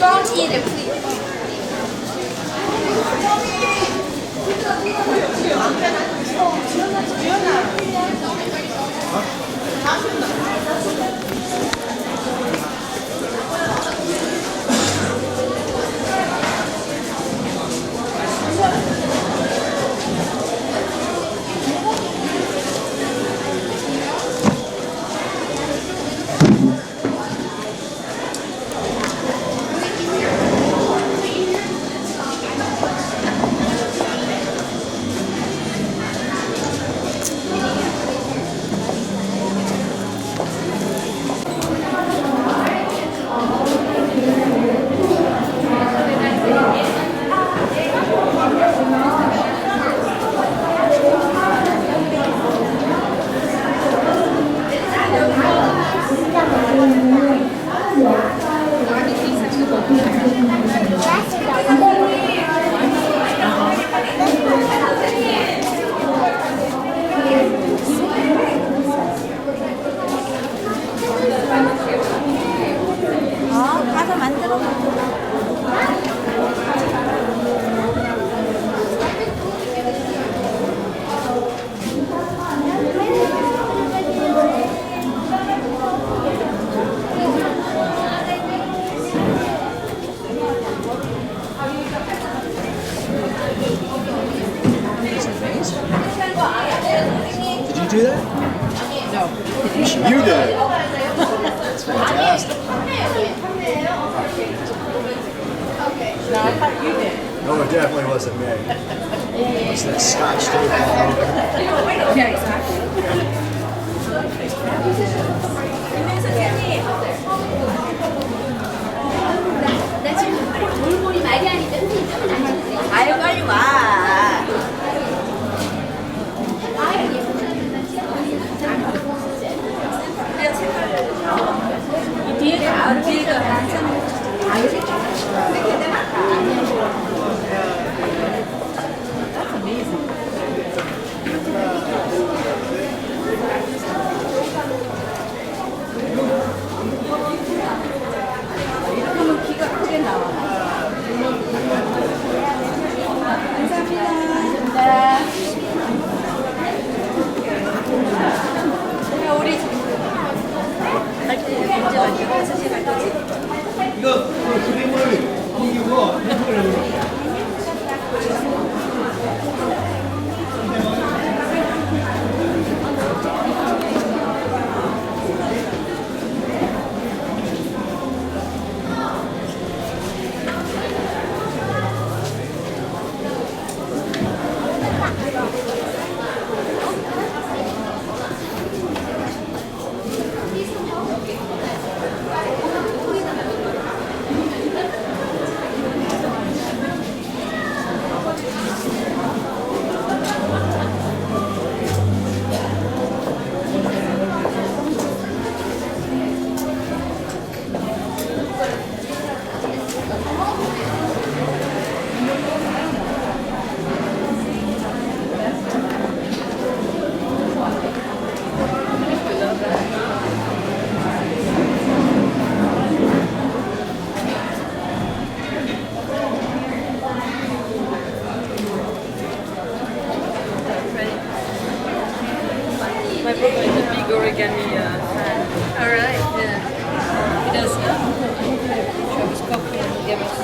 Don't eat it, please. 가서 만들어. Did you do that? No. You did it. That's fantastic. No, I thought you did. No, it definitely wasn't me. What's that Scotch tape all over? Yeah, exactly. 나 지금 돌고리 말이 아닌데 아유 빨리 와. 뒤에가 That's amazing. 이렇게 하면 키가 크게 나와. origami fan. All right. Yeah. He does Travis Coffee and Gibbons.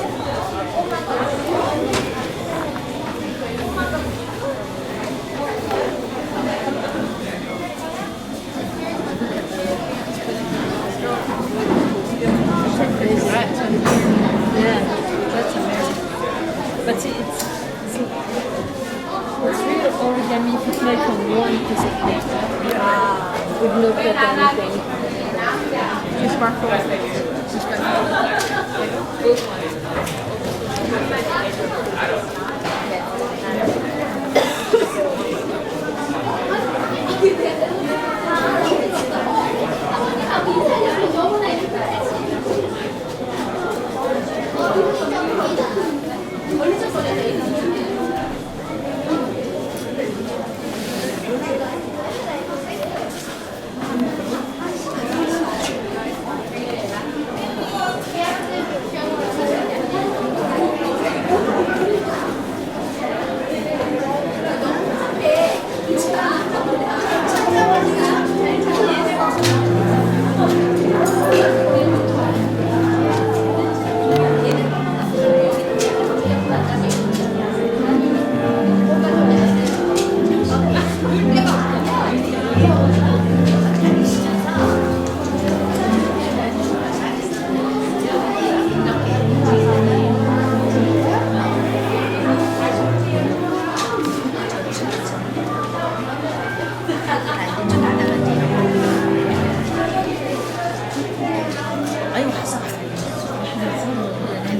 Yeah, that's amazing. But see, it's real origami if it's made from one piece of paper with no cut or anything. You sparkle. Both ones.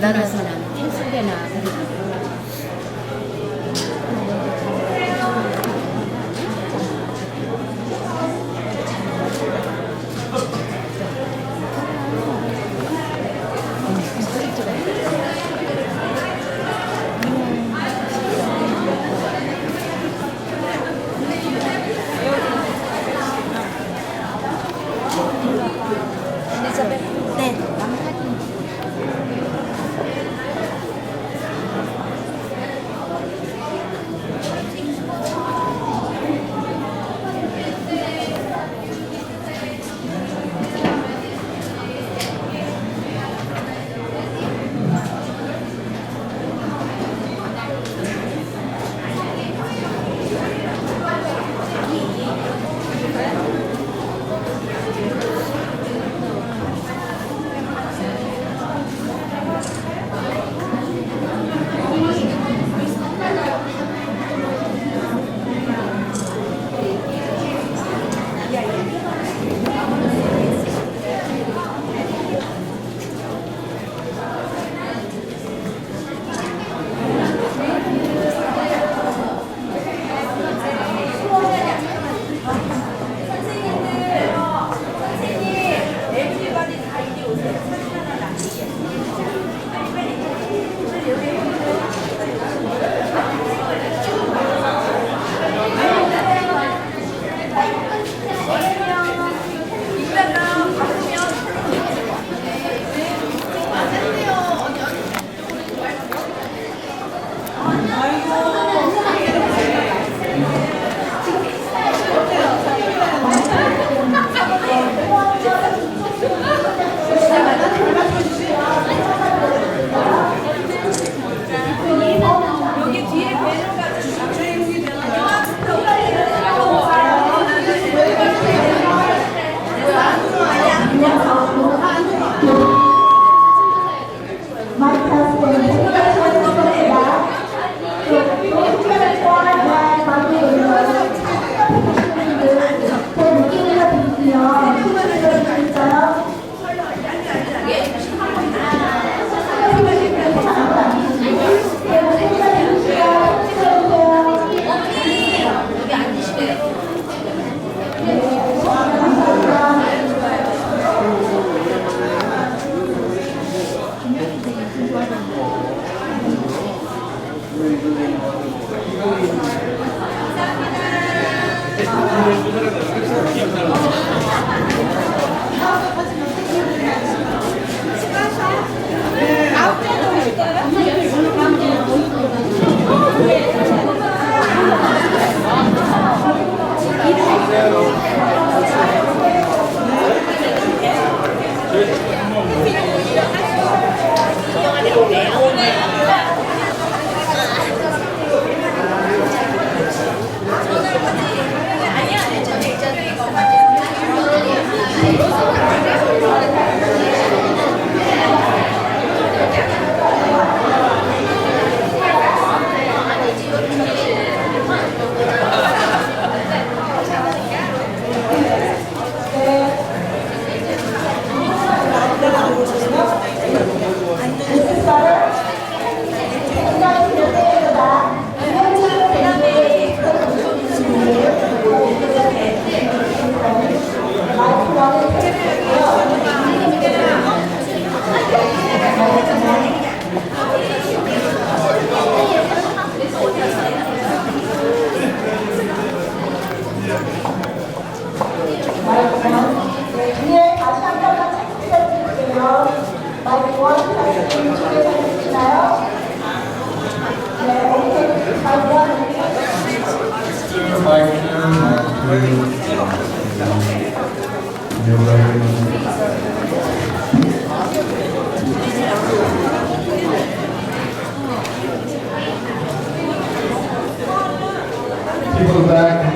나라서 나는 태국에 나가고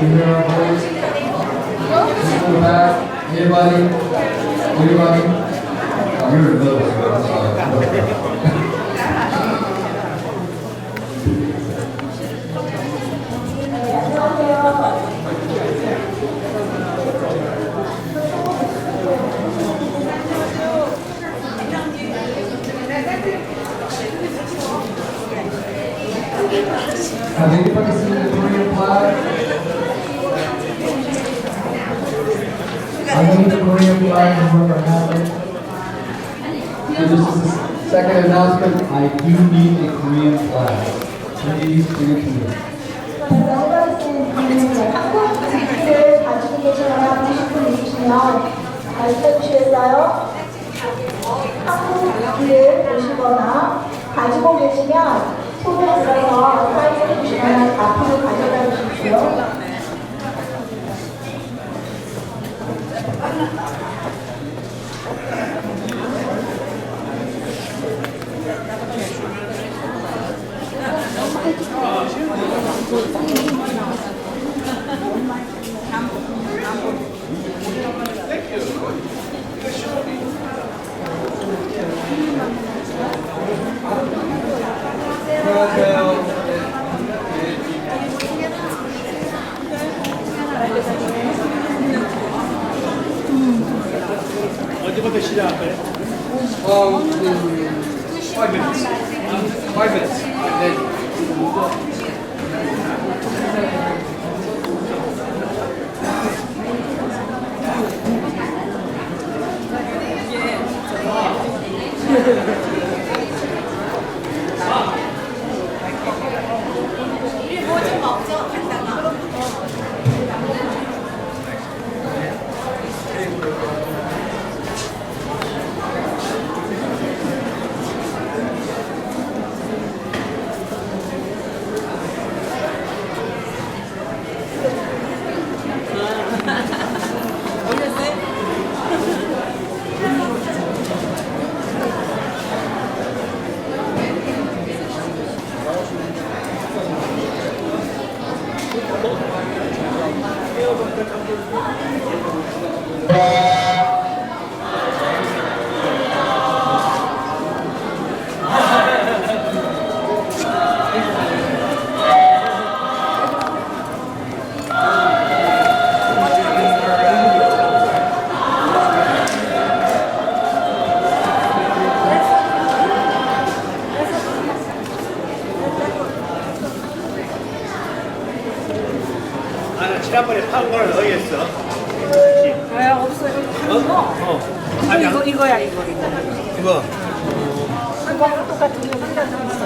in here, please. Just in the back. Anybody? Anybody? Oh, you're in the middle, so I'm sorry. Has anybody seen the Korean flag? I need the Korean flag and whoever has it. So this is the second announcement. I do need a Korean flag. Please bring it to me. 한국 국기를 가지고 계시거나 보실 분 있으시면 말씀해 주시겠어요? 한국 국기를 보시거나 가지고 계시면 손에 들어서 사인해 주시거나 앞으로 가져다 주십시오. 언제부터 시작할까요? 5 minutes. 5 minutes. 네. 지난번에 판 거를 어디 했어? 왜 없어요? 아니, 이거야 이거. 이거. 이거랑 똑같은 거 하나도 있어.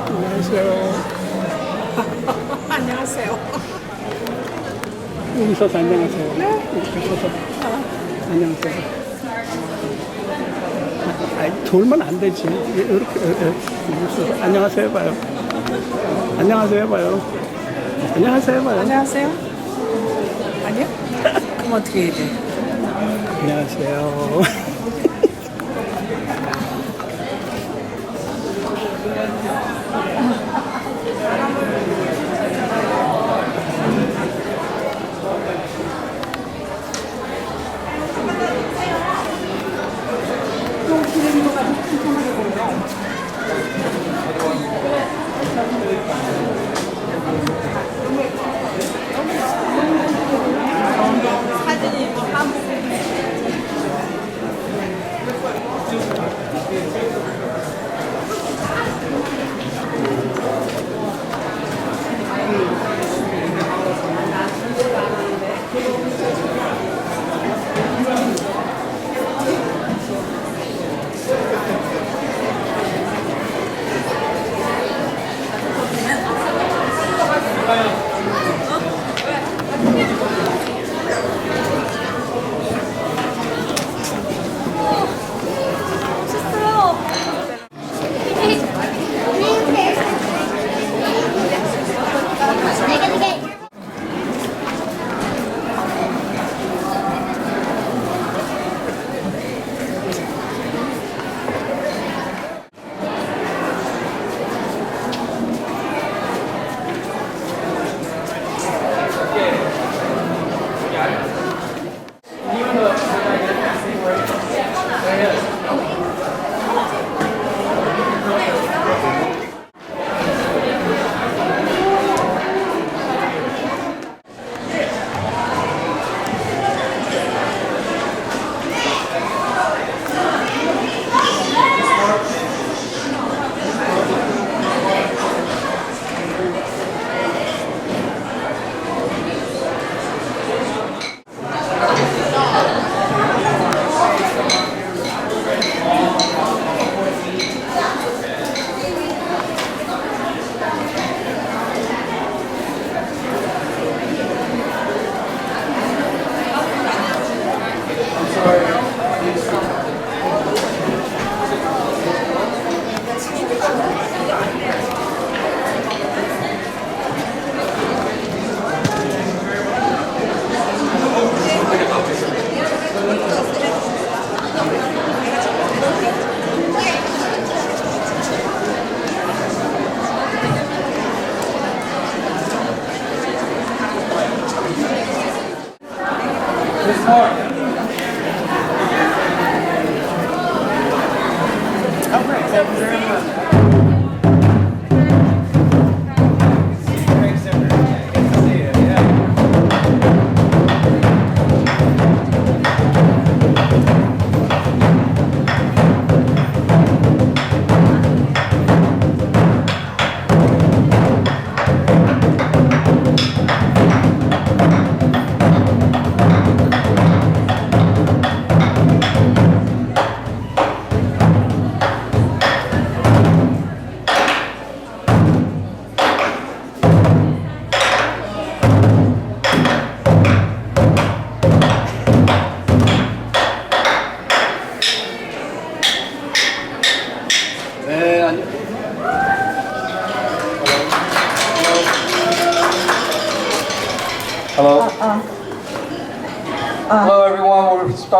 안녕하세요. 안녕하세요. 여기 있어서 안녕하세요. 이렇게 있어서 안녕하세요. 아니, 돌면 안 되지. 이렇게 있어서 안녕하세요 해봐요. 안녕하세요 해봐요. 안녕하세요 해봐요. 안녕하세요. 아니요? 그럼 어떻게 해야 돼? 안녕하세요.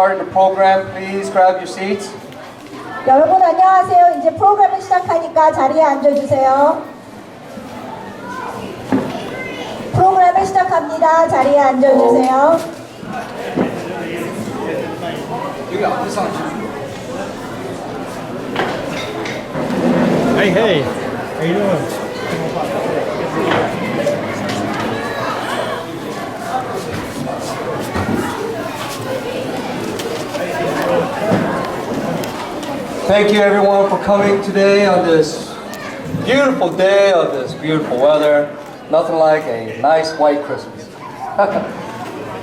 start the program. Please grab your seats. 여러분 안녕하세요. 이제 프로그램을 시작하니까 자리에 앉아주세요. 프로그램을 시작합니다. 자리에 앉아주세요. 여기 앞에서 Hey, hey. How you doing? Thank you everyone for coming today on this beautiful day of this beautiful weather. Nothing like a nice white Christmas.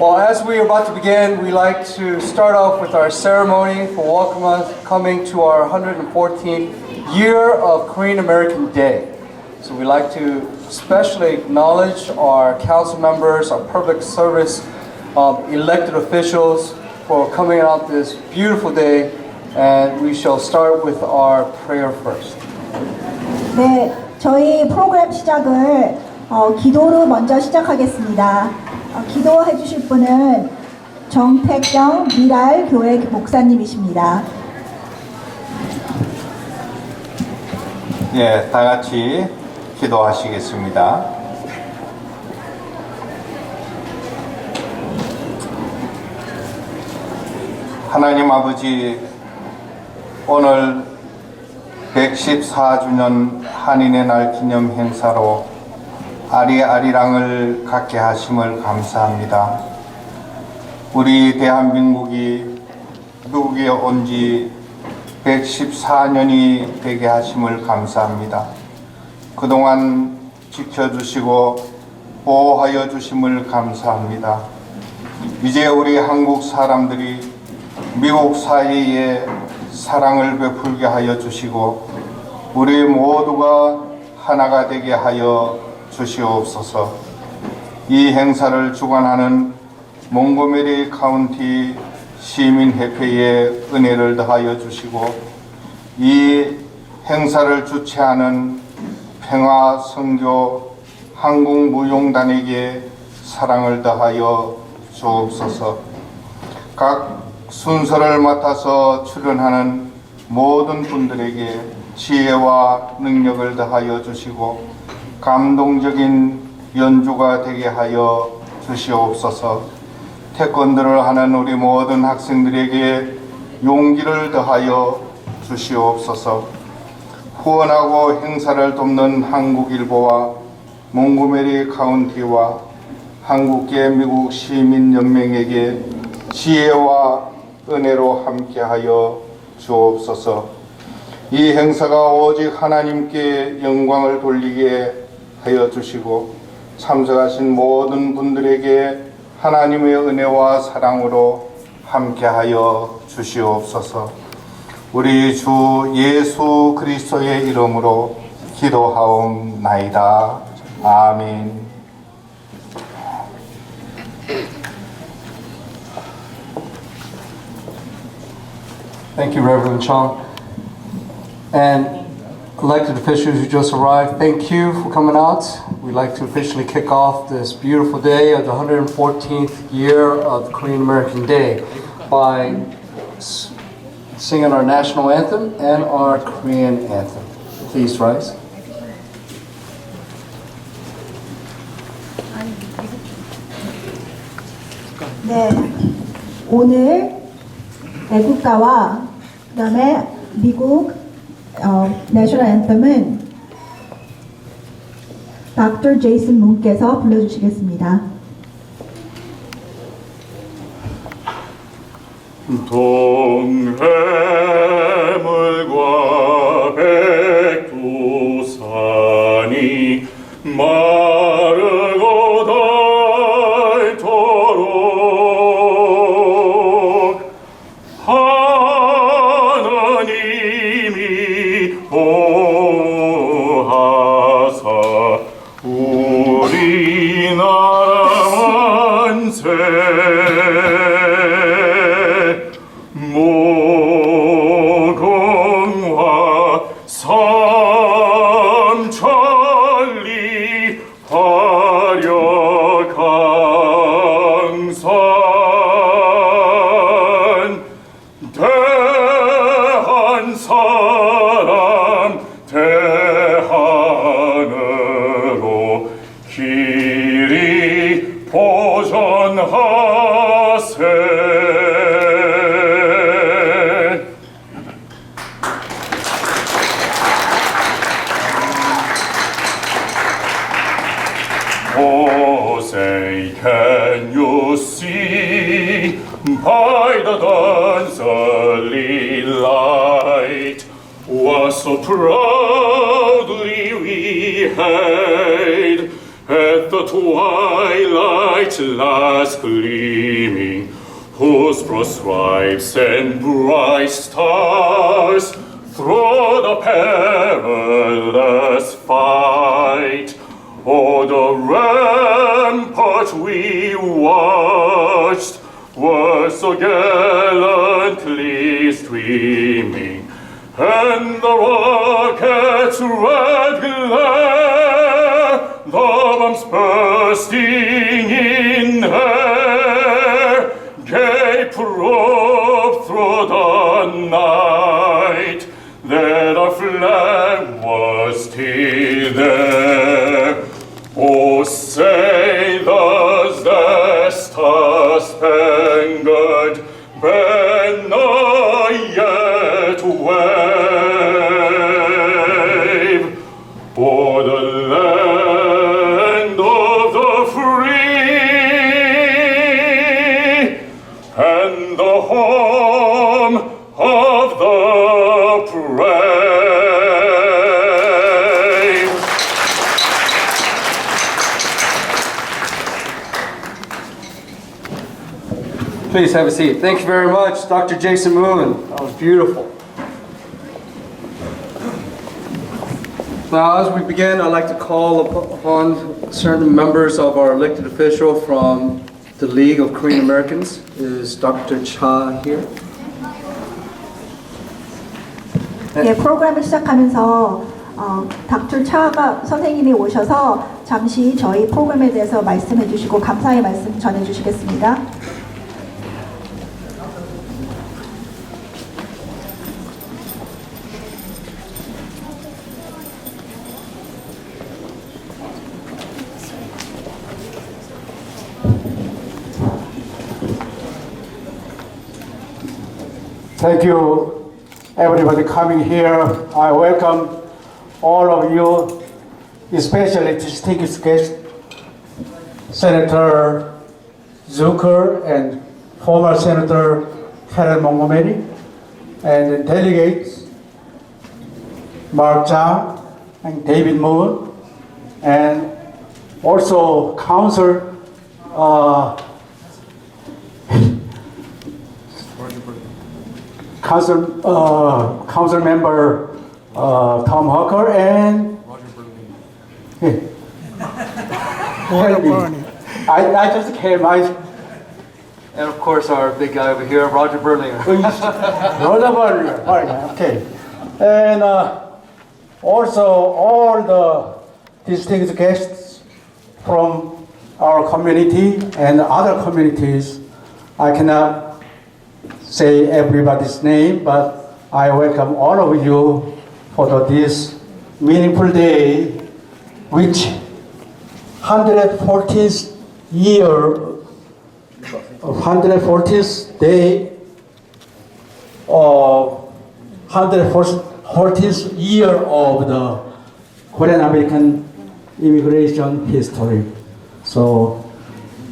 Well, as we are about to begin, we like to start off with our ceremony for welcoming to our 114th year of Korean American Day. So we like to especially acknowledge our council members, our public service elected officials for coming out this beautiful day. And we shall start with our prayer first. 네, 저희 프로그램 시작을 기도로 먼저 시작하겠습니다. 기도해 주실 분은 정택경 미랄 교회 목사님이십니다. 예, 다 같이 기도하시겠습니다. 하나님 아버지, 오늘 114주년 한인의 날 기념 행사로 아리아리랑을 갖게 하심을 감사합니다. 우리 대한민국이 미국에 온 지 114년이 되게 하심을 감사합니다. 그동안 지켜주시고 보호하여 주심을 감사합니다. 이제 우리 한국 사람들이 미국 사회에 사랑을 베풀게 하여 주시고 우리 모두가 하나가 되게 하여 주시옵소서. 이 행사를 주관하는 몽고메리 카운티 시민협회에 은혜를 더하여 주시고 이 행사를 주최하는 평화선교 한국무용단에게 사랑을 더하여 주옵소서. 각 순서를 맡아서 출연하는 모든 분들에게 지혜와 능력을 더하여 주시고 감동적인 연주가 되게 하여 주시옵소서. 태권도를 하는 우리 모든 학생들에게 용기를 더하여 주시옵소서. 후원하고 행사를 돕는 한국일보와 몽고메리 카운티와 한국계 미국 시민연맹에게 지혜와 은혜로 함께하여 주옵소서. 이 행사가 오직 하나님께 영광을 돌리게 하여 주시고 참석하신 모든 분들에게 하나님의 은혜와 사랑으로 함께하여 주시옵소서. 우리 주 예수 그리스도의 이름으로 기도하옵나이다. 아멘. Thank you, Reverend Chung. And elected officials who just arrived, thank you for coming out. We'd like to officially kick off this beautiful day of the 114th year of the Korean American Day by singing our national anthem and our Korean anthem. Please rise. 네, 오늘 애국가와 그다음에 미국 내셔널 앤텀은 Dr. 제이슨 문께서 불러주시겠습니다. 동해물과 백두산이 마르고 닳도록 하나님이 보호하사 우리나라 만세 모공화 삼천리 화려강산 대한 사람 대한으로 길이 보존하세. Oh, say, can you see by the dawn's early light what so proudly we hailed at the twilight's last gleaming, whose broad stripes and bright stars through the perilous fight o'er the rampart we watched were so gallantly streaming, and the rocket's red glare, the bombs bursting in air, gave proof through the night that our flag was still there. Oh, say does the star-spangled banner yet wave o'er the land of the free and the home of the brave? Please have a seat. Thank you very much, Dr. Jason Moon. That was beautiful. Now, as we begin, I'd like to call upon certain members of our elected official from the League of Korean Americans. Is Dr. Cha here? 네, 프로그램을 시작하면서 닥터 차가 선생님이 오셔서 잠시 저희 프로그램에 대해서 말씀해 주시고 감사의 말씀 전해 주시겠습니다. Thank you, everybody coming here. I welcome all of you, especially distinguished guest, Senator Zucker and former Senator Karen Montgomery, and delegates Mark Zhang and David Moon, and also Council Council member Tom Hawker and Roger Burney. I just came. And of course, our big guy over here, Roger Berlinger. Roger Burney. Okay. And also all the distinguished guests from our community and other communities. I cannot say everybody's name, but I welcome all of you for this meaningful day, which 140th day of 140th year of the Korean American immigration history. So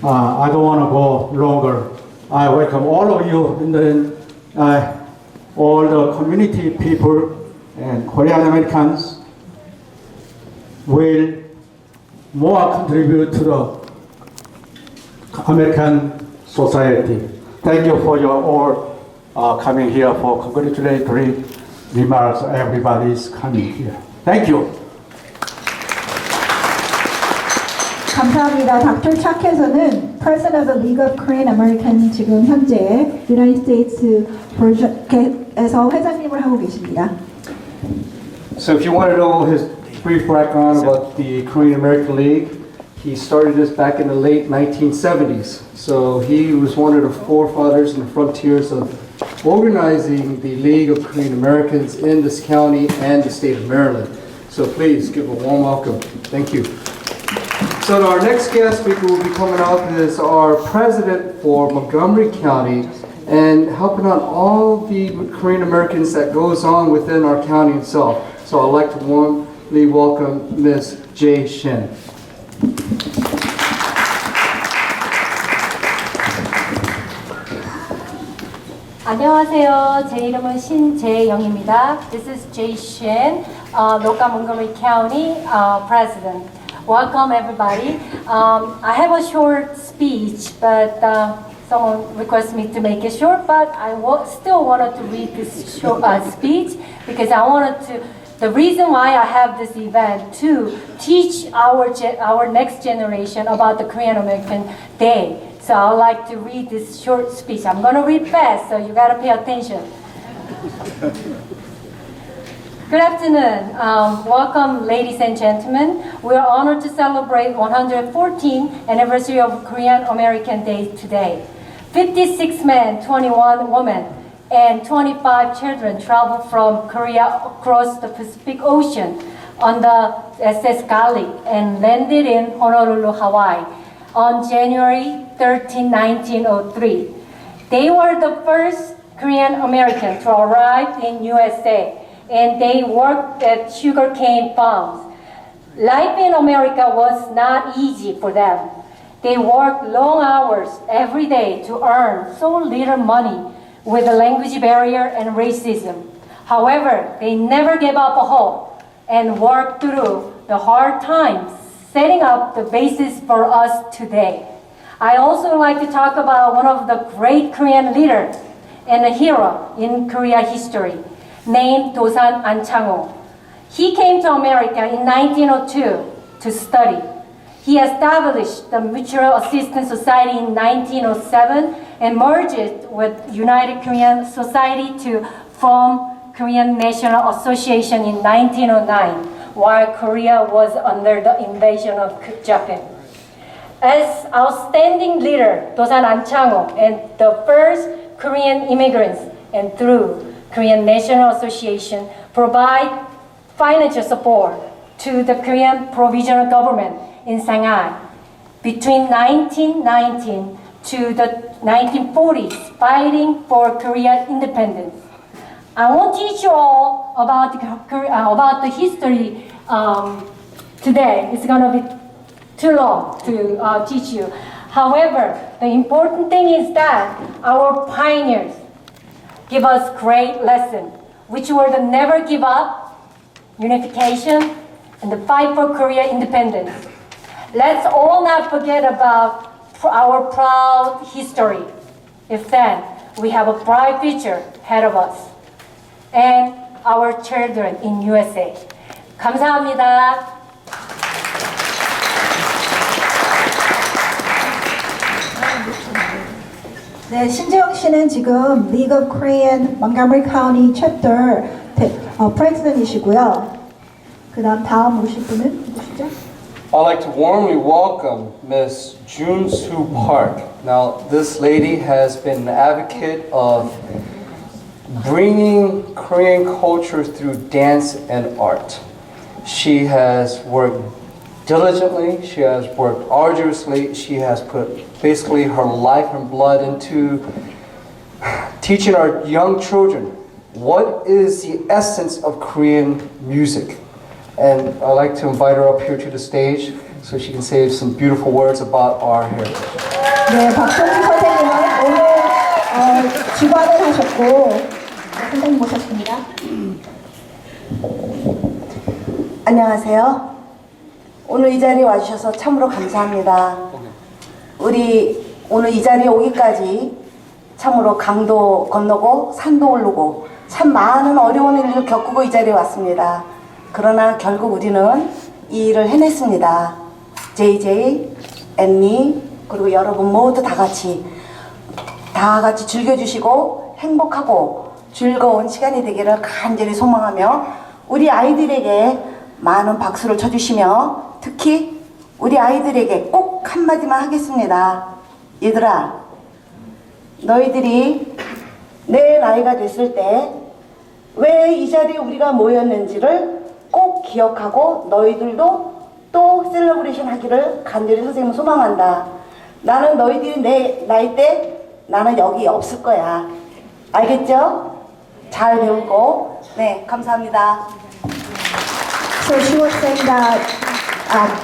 I don't want to go longer. I welcome all of you and then all the community people and Korean Americans will more contribute to the American society. Thank you for your all coming here for congratulatory remarks. Everybody is coming here. Thank you. 감사합니다. 닥터 차께서는 President of the League of Korean American 지금 현재 United States 에서 회장님을 하고 계십니다. So if you want to know his brief background about the Korean American League, he started this back in the late 1970s. So he was one of the forefathers and the frontiers of organizing the League of Korean Americans in this county and the state of Maryland. So please give a warm welcome. Thank you. So our next guest speaker will be coming up is our president for Montgomery County and helping out all the Korean Americans that goes on within our county itself. So I'd like to warmly welcome Ms. Jae Shin. 안녕하세요. 제 이름은 신재영입니다. This is Jae Shin, local Montgomery County president. Welcome everybody. I have a short speech, but someone requested me to make it short, but I still wanted to read this short speech because I wanted to. The reason why I have this event to teach our next generation about the Korean American Day. So I would like to read this short speech. I'm going to read fast, so you got to pay attention. Good afternoon. Welcome, ladies and gentlemen. We are honored to celebrate 114th anniversary of Korean American Day today. 56 men, 21 women, and 25 children traveled from Korea across the Pacific Ocean on the SS Garlic and landed in Honolulu, Hawaii on January 13, 1903. They were the first Korean Americans to arrive in USA, and they worked at sugarcane farms. Life in America was not easy for them. They worked long hours every day to earn so little money with the language barrier and racism. However, they never gave up hope and worked through the hard times, setting up the basis for us today. I also like to talk about one of the great Korean leaders and a hero in Korea history, named Dosan Anchang-ho. He came to America in 1902 to study. He established the Mutual Assistance Society in 1907 and merged it with United Korean Society to form Korean National Association in 1909, while Korea was under the invasion of Japan. As outstanding leader, Dosan Anchang-ho and the first Korean immigrants, and through Korean National Association, provide financial support to the Korean provisional government in Shanghai between 1919 to the 1940s, fighting for Korea's independence. I won't teach you all about the history today. It's going to be too long to teach you. However, the important thing is that our pioneers give us great lessons, which were the never give up, unification, and the fight for Korea independence. Let's all not forget about our proud history. If then, we have a bright future ahead of us and our children in USA. 감사합니다. 네, 신재영 씨는 지금 League of Korean Montgomery County Chapter President이시고요. 다음 오실 분은 누구시죠? I'd like to warmly welcome Ms. Jun-Soo Park. Now, this lady has been an advocate of bringing Korean culture through dance and art. She has worked diligently, she has worked arduously, she has put basically her life and blood into teaching our young children what is the essence of Korean music. And I'd like to invite her up here to the stage so she can say some beautiful words about our heritage. 네, 박정희 선생님은 오늘 주관을 하셨고 선생님 모셨습니다. 안녕하세요. 오늘 이 자리에 와주셔서 참으로 감사합니다. 우리 오늘 이 자리에 오기까지 참으로 강도 건너고 산도 오르고 참 많은 어려운 일을 겪고 이 자리에 왔습니다. 그러나 결국 우리는 이 일을 해냈습니다. JJ, 앤니, 그리고 여러분 모두 다 같이 즐겨주시고 행복하고 즐거운 시간이 되기를 간절히 소망하며 우리 아이들에게 많은 박수를 쳐주시며 특히 우리 아이들에게 꼭 한마디만 하겠습니다. 얘들아, 너희들이 내 나이가 됐을 때 왜 이 자리에 우리가 모였는지를 꼭 기억하고 너희들도 또 셀러브레이션 하기를 간절히 선생님은 소망한다. 나는 너희들이 내 나이 때 나는 여기 없을 거야. 알겠죠? 잘 배우고. 네, 감사합니다. So she was saying that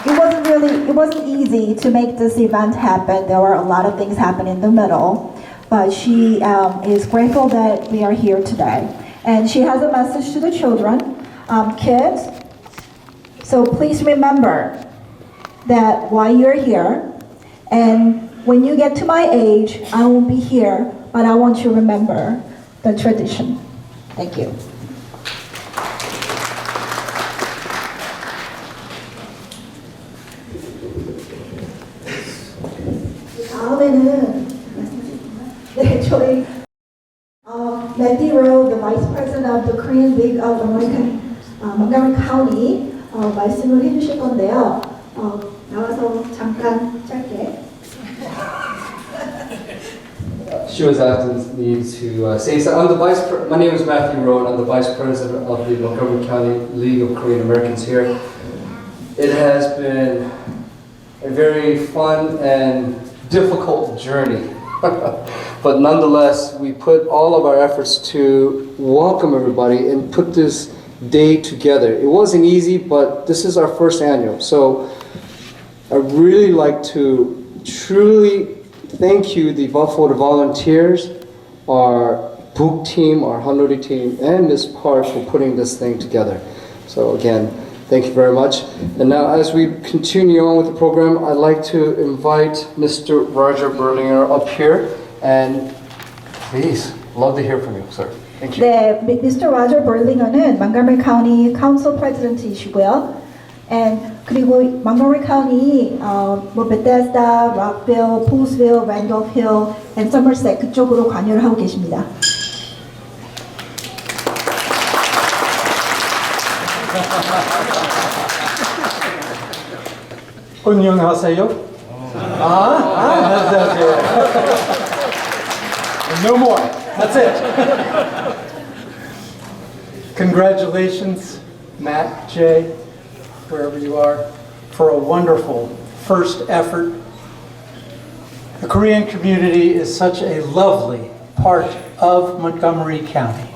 it wasn't easy to make this event happen. There were a lot of things happening in the middle, but she is grateful that we are here today. And she has a message to the children, kids. So please remember that while you're here, and when you get to my age, I won't be here, but I want you to remember the tradition. Thank you. 다음에는 네, 저희 Matthew Rowe, the Vice President of the Korean League of American Montgomery County 말씀을 해주실 건데요. 나와서 잠깐 짧게. She was asking me to say so. My name is Matthew Rowe, and I'm the Vice President of the Montgomery County League of Korean Americans here. It has been a very fun and difficult journey. But nonetheless, we put all of our efforts to welcome everybody and put this day together. It wasn't easy, but this is our first annual. So I'd really like to truly thank you, for the volunteers, our book team, our Hanuri team, and Ms. Park for putting this thing together. So again, thank you very much. And now as we continue on with the program, I'd like to invite Mr. Roger Berlinger up here. And please, love to hear from you, sir. Thank you. 네, Mr. Roger Berlinger는 Montgomery County Council President이시고요. 그리고 Montgomery County, Bethesda, Rockville, Poolsville, Randolph Hill, and Somerset 그쪽으로 관여를 하고 계십니다. 안녕하세요. That's it. No more. That's it. Congratulations, Matt, Jay, wherever you are, for a wonderful first effort. The Korean community is such a lovely part of Montgomery County.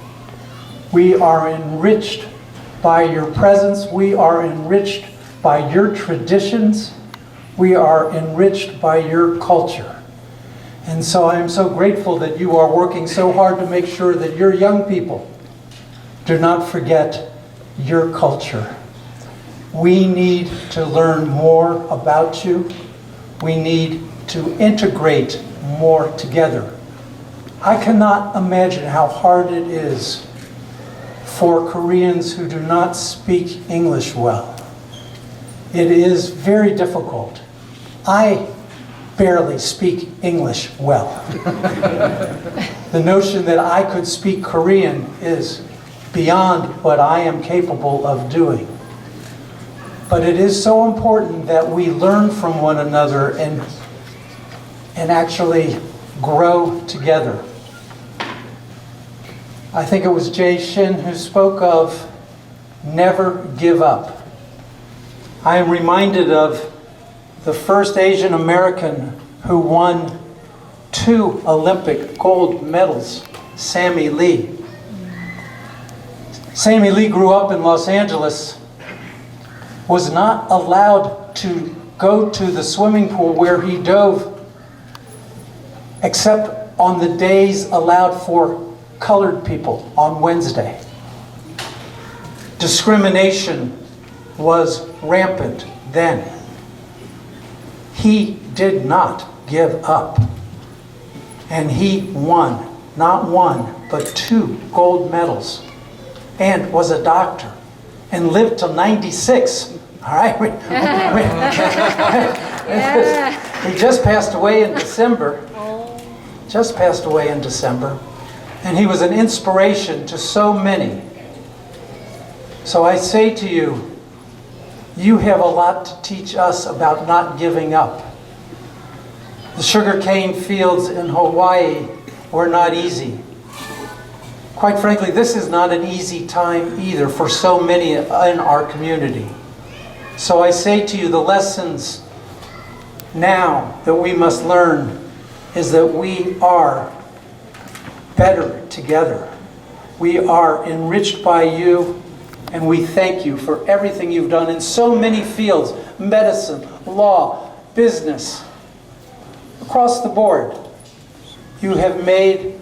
We are enriched by your presence. We are enriched by your traditions. We are enriched by your culture. And so I am so grateful that you are working so hard to make sure that your young people do not forget your culture. We need to learn more about you. We need to integrate more together. I cannot imagine how hard it is for Koreans who do not speak English well. It is very difficult. I barely speak English well. The notion that I could speak Korean is beyond what I am capable of doing. But it is so important that we learn from one another and actually grow together. I think it was Jay Shin who spoke of never give up. I am reminded of the first Asian American who won 2 Olympic gold medals, Sammy Lee. Sammy Lee grew up in Los Angeles, was not allowed to go to the swimming pool where he dove except on the days allowed for colored people on Wednesday. Discrimination was rampant then. He did not give up. And he won, not 1, but 2 gold medals, and was a doctor, and lived till 96. All right? He just passed away in December. Just passed away in December. And he was an inspiration to so many. So I say to you, you have a lot to teach us about not giving up. The sugarcane fields in Hawaii were not easy. quite frankly, this is not an easy time either for so many in our community. So I say to you, the lessons now that we must learn is that we are better together. We are enriched by you, and we thank you for everything you've done in so many fields: medicine, law, business, across the board. You have made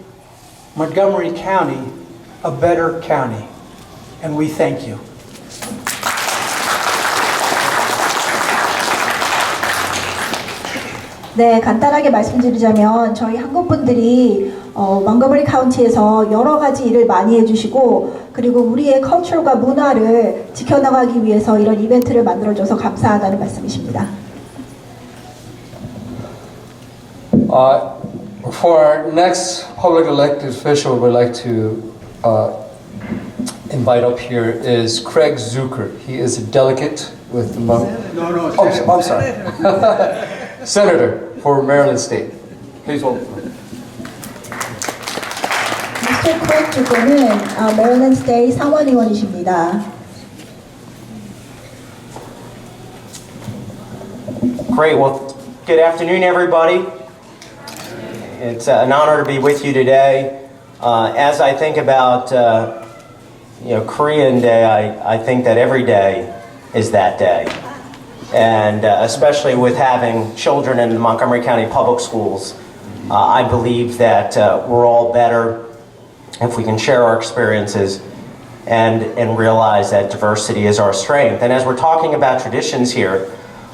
Montgomery County a better county, and we thank you. 네, 간단하게 말씀드리자면 저희 한국 분들이 몽고머리 카운티에서 여러 가지 일을 많이 해주시고, 그리고 우리의 컬처과 문화를 지켜나가기 위해서 이런 이벤트를 만들어줘서 감사하다는 말씀이십니다. For our next public elected official we'd like to invite up here is Craig Zucker. He is a delegate with the I'm sorry. Senator for Maryland State. Please welcome. Mr. Craig Zucker는 Maryland State 상원의원이십니다. Great. Well, good afternoon, everybody. It's an honor to be with you today. As I think about Korean Day, I think that every day is that day. And especially with having children in the Montgomery County Public Schools, I believe that we're all better if we can share our experiences and realize that diversity is our strength. And as we're talking about traditions here,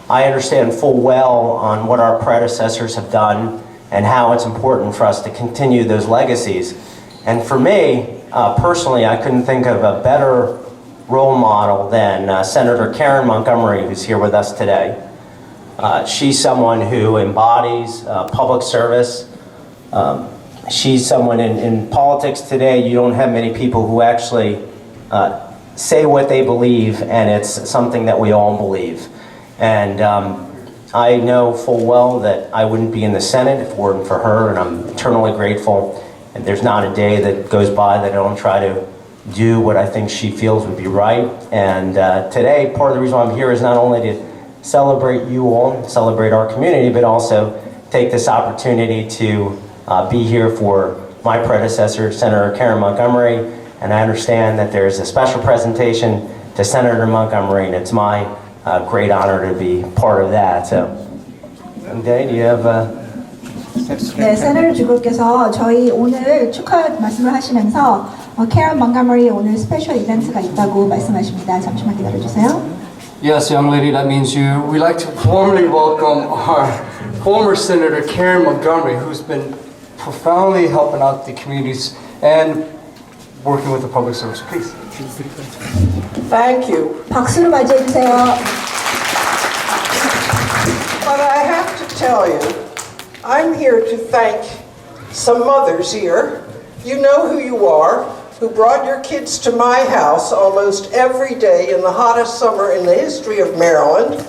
I understand full well on what our predecessors have done and how it's important for us to continue those legacies. And for me, personally, I couldn't think of a better role model than Senator Karen Montgomery, who's here with us today. She's someone who embodies public service. She's someone in politics today, you don't have many people who actually say what they believe, and it's something that we all believe. And I know full well that I wouldn't be in the Senate if it weren't for her, and I'm eternally grateful. And there's not a day that goes by that I don't try to do what I think she feels would be right. And today, part of the reason why I'm here is not only to celebrate you all, celebrate our community, but also take this opportunity to be here for my predecessor, Senator Karen Montgomery. And I understand that there's a special presentation to Senator Montgomery, and it's my great honor to be part of that. So, okay, do you have 네, 세너터 주거께서 저희 오늘 축하 말씀을 하시면서 캐런 몽고머리 오늘 스페셜 이벤트가 있다고 말씀하십니다. 잠시만 기다려주세요. Yes, young lady, that means you. We'd like to warmly welcome our former Senator Karen Montgomery, who's been profoundly helping out the communities and working with the public service. Please. Thank you. 박수로 맞이해 주세요. But I have to tell you, I'm here to thank some mothers here. You know who you are, who brought your kids to my house almost every day in the hottest summer in the history of Maryland,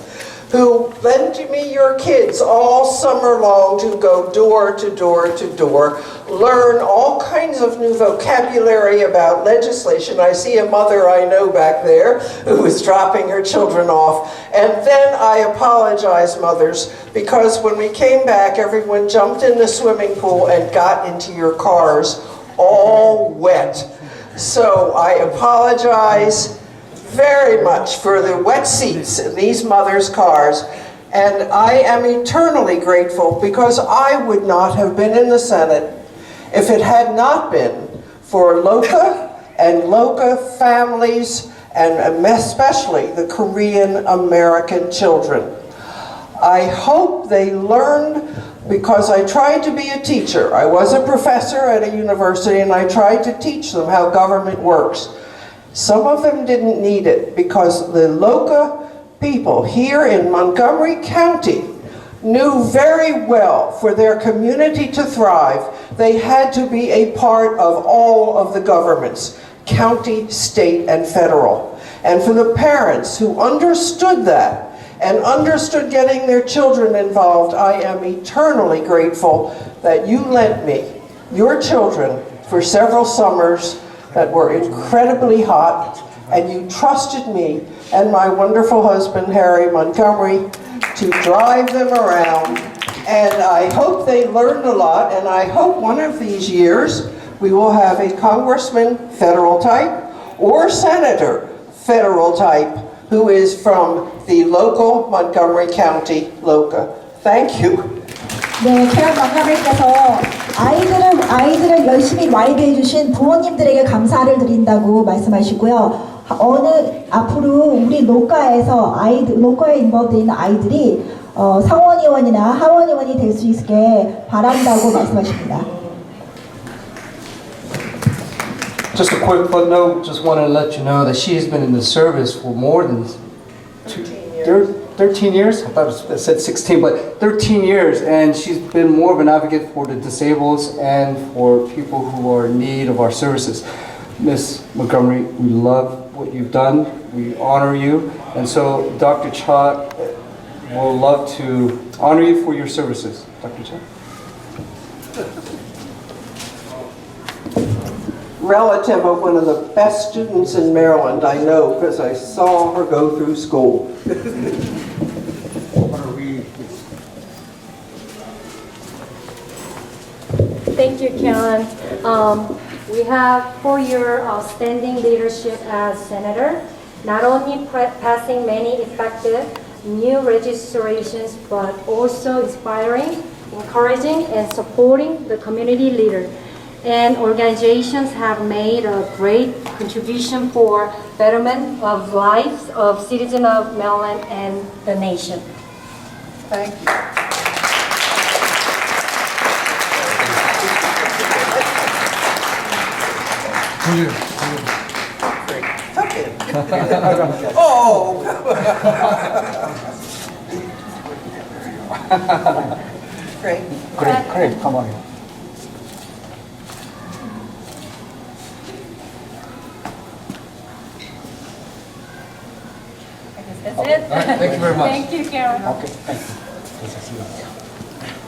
who lent me your kids all summer long to go door to door to door, learn all kinds of new vocabulary about legislation. I see a mother I know back there who is dropping her children off. And then I apologize, mothers, because when we came back, everyone jumped in the swimming pool and got into your cars all wet. So I apologize very much for the wet seats in these mothers' cars, and I am eternally grateful because I would not have been in the Senate if it had not been for LOCA and LOCA families, and especially the Korean American children. I hope they learned, because I tried to be a teacher. I was a professor at a university, and I tried to teach them how government works. Some of them didn't need it because the LOCA people here in Montgomery County knew very well for their community to thrive, they had to be a part of all of the governments, county, state, and federal. And for the parents who understood that and understood getting their children involved, I am eternally grateful that you lent me your children for several summers that were incredibly hot, and you trusted me and my wonderful husband, Harry Montgomery, to drive them around. And I hope they learned a lot, and I hope one of these years we will have a congressman, federal type, or senator, federal type, who is from the local Montgomery County LOCA. Thank you. 네, 캐런 몬거머리께서 아이들을 열심히 와이드해 주신 부모님들에게 감사를 드린다고 말씀하시고요. 앞으로 우리 로카에 인volved 있는 아이들이 상원의원이나 하원의원이 될 수 있게 바란다고 말씀하십니다. Just a quick footnote, just want to let you know that she has been in the service for more than 13 years? I thought it said 16, but 13 years, and she's been more of an advocate for the disabled and for people who are in need of our services. Ms. Montgomery, we love what you've done, we honor you, and so Dr. Cha will love to honor you for your services. Dr. Cha? Relative of one of the best students in Maryland, I know, because I saw her go through school. Thank you, Karen. We have for your outstanding leadership as senator, not only passing many effective new registrations, but also inspiring, encouraging, and supporting the community leader. And organizations have made a great contribution for betterment of lives of citizens of Maryland and the nation. Thank you. Oh! Great. Great, come on. That's it. Thank you very much. Thank you, Karen. Okay, thank you.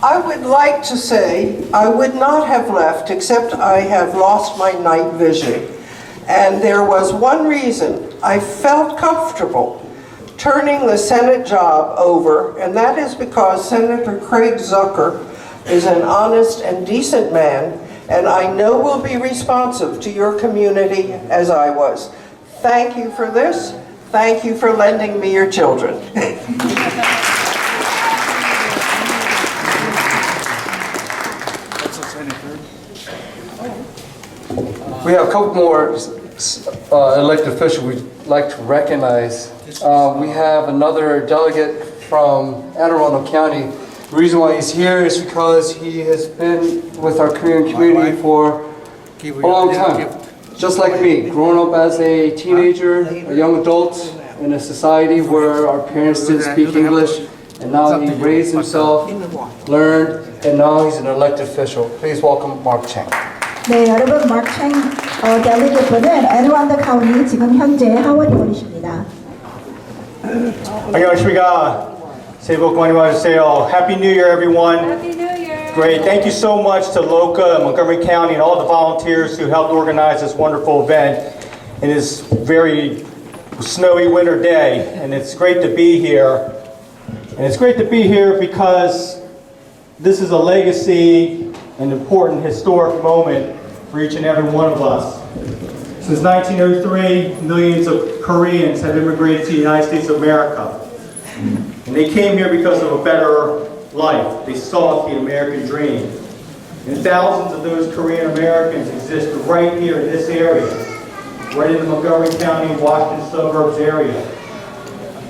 I would like to say I would not have left except I have lost my night vision. And there was one reason I felt comfortable turning the Senate job over, and that is because Senator Craig Zucker is an honest and decent man, and I know will be responsive to your community as I was. Thank you for this. Thank you for lending me your children. We have a couple more elected officials we'd like to recognize. We have another delegate from Anne Arundel County. The reason why he's here is because he has been with our Korean community for a long time. Just like me, growing up as a teenager, a young adult in a society where our parents didn't speak English, and now he raised himself, learned, and now he's an elected official. Please welcome Mark Chang. 네, 여러분, 마크 챙 델리게이트는 애르완드 카운티 지금 현재 하원의원이십니다. 안녕하십니까. 새해 복 많이 받으세요. Happy New Year, everyone. Happy New Year. Great. Thank you so much to LOCA, Montgomery County, and all the volunteers who helped organize this wonderful event in this very snowy winter day. And it's great to be here. And it's great to be here because this is a legacy, an important historic moment for each and every one of us. Since 1903, millions of Koreans have immigrated to the United States of America. And they came here because of a better life. They sought the American dream. And thousands of those Korean Americans exist right here in this area, right in the Montgomery County, Washington suburbs area.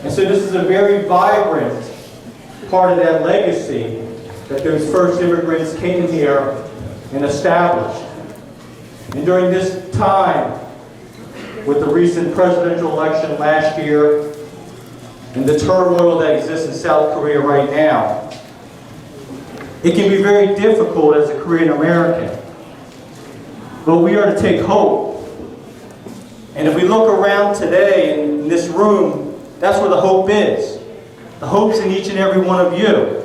And so this is a very vibrant part of that legacy that those first immigrants came here and established. And during this time, with the recent presidential election last year, and the turmoil that exists in South Korea right now, it can be very difficult as a Korean American. But we are to take hope. And if we look around today in this room, that's where the hope is. The hope's in each and every one of you.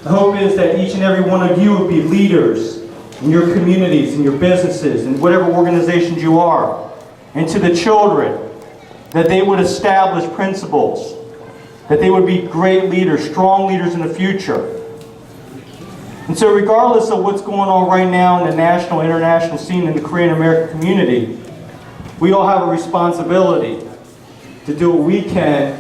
The hope is that each and every one of you would be leaders, in your communities, in your businesses, in whatever organizations you are, and to the children, that they would establish principles, that they would be great leaders, strong leaders in the future. And so regardless of what's going on right now in the national, international scene in the Korean American community, we all have a responsibility to do what we can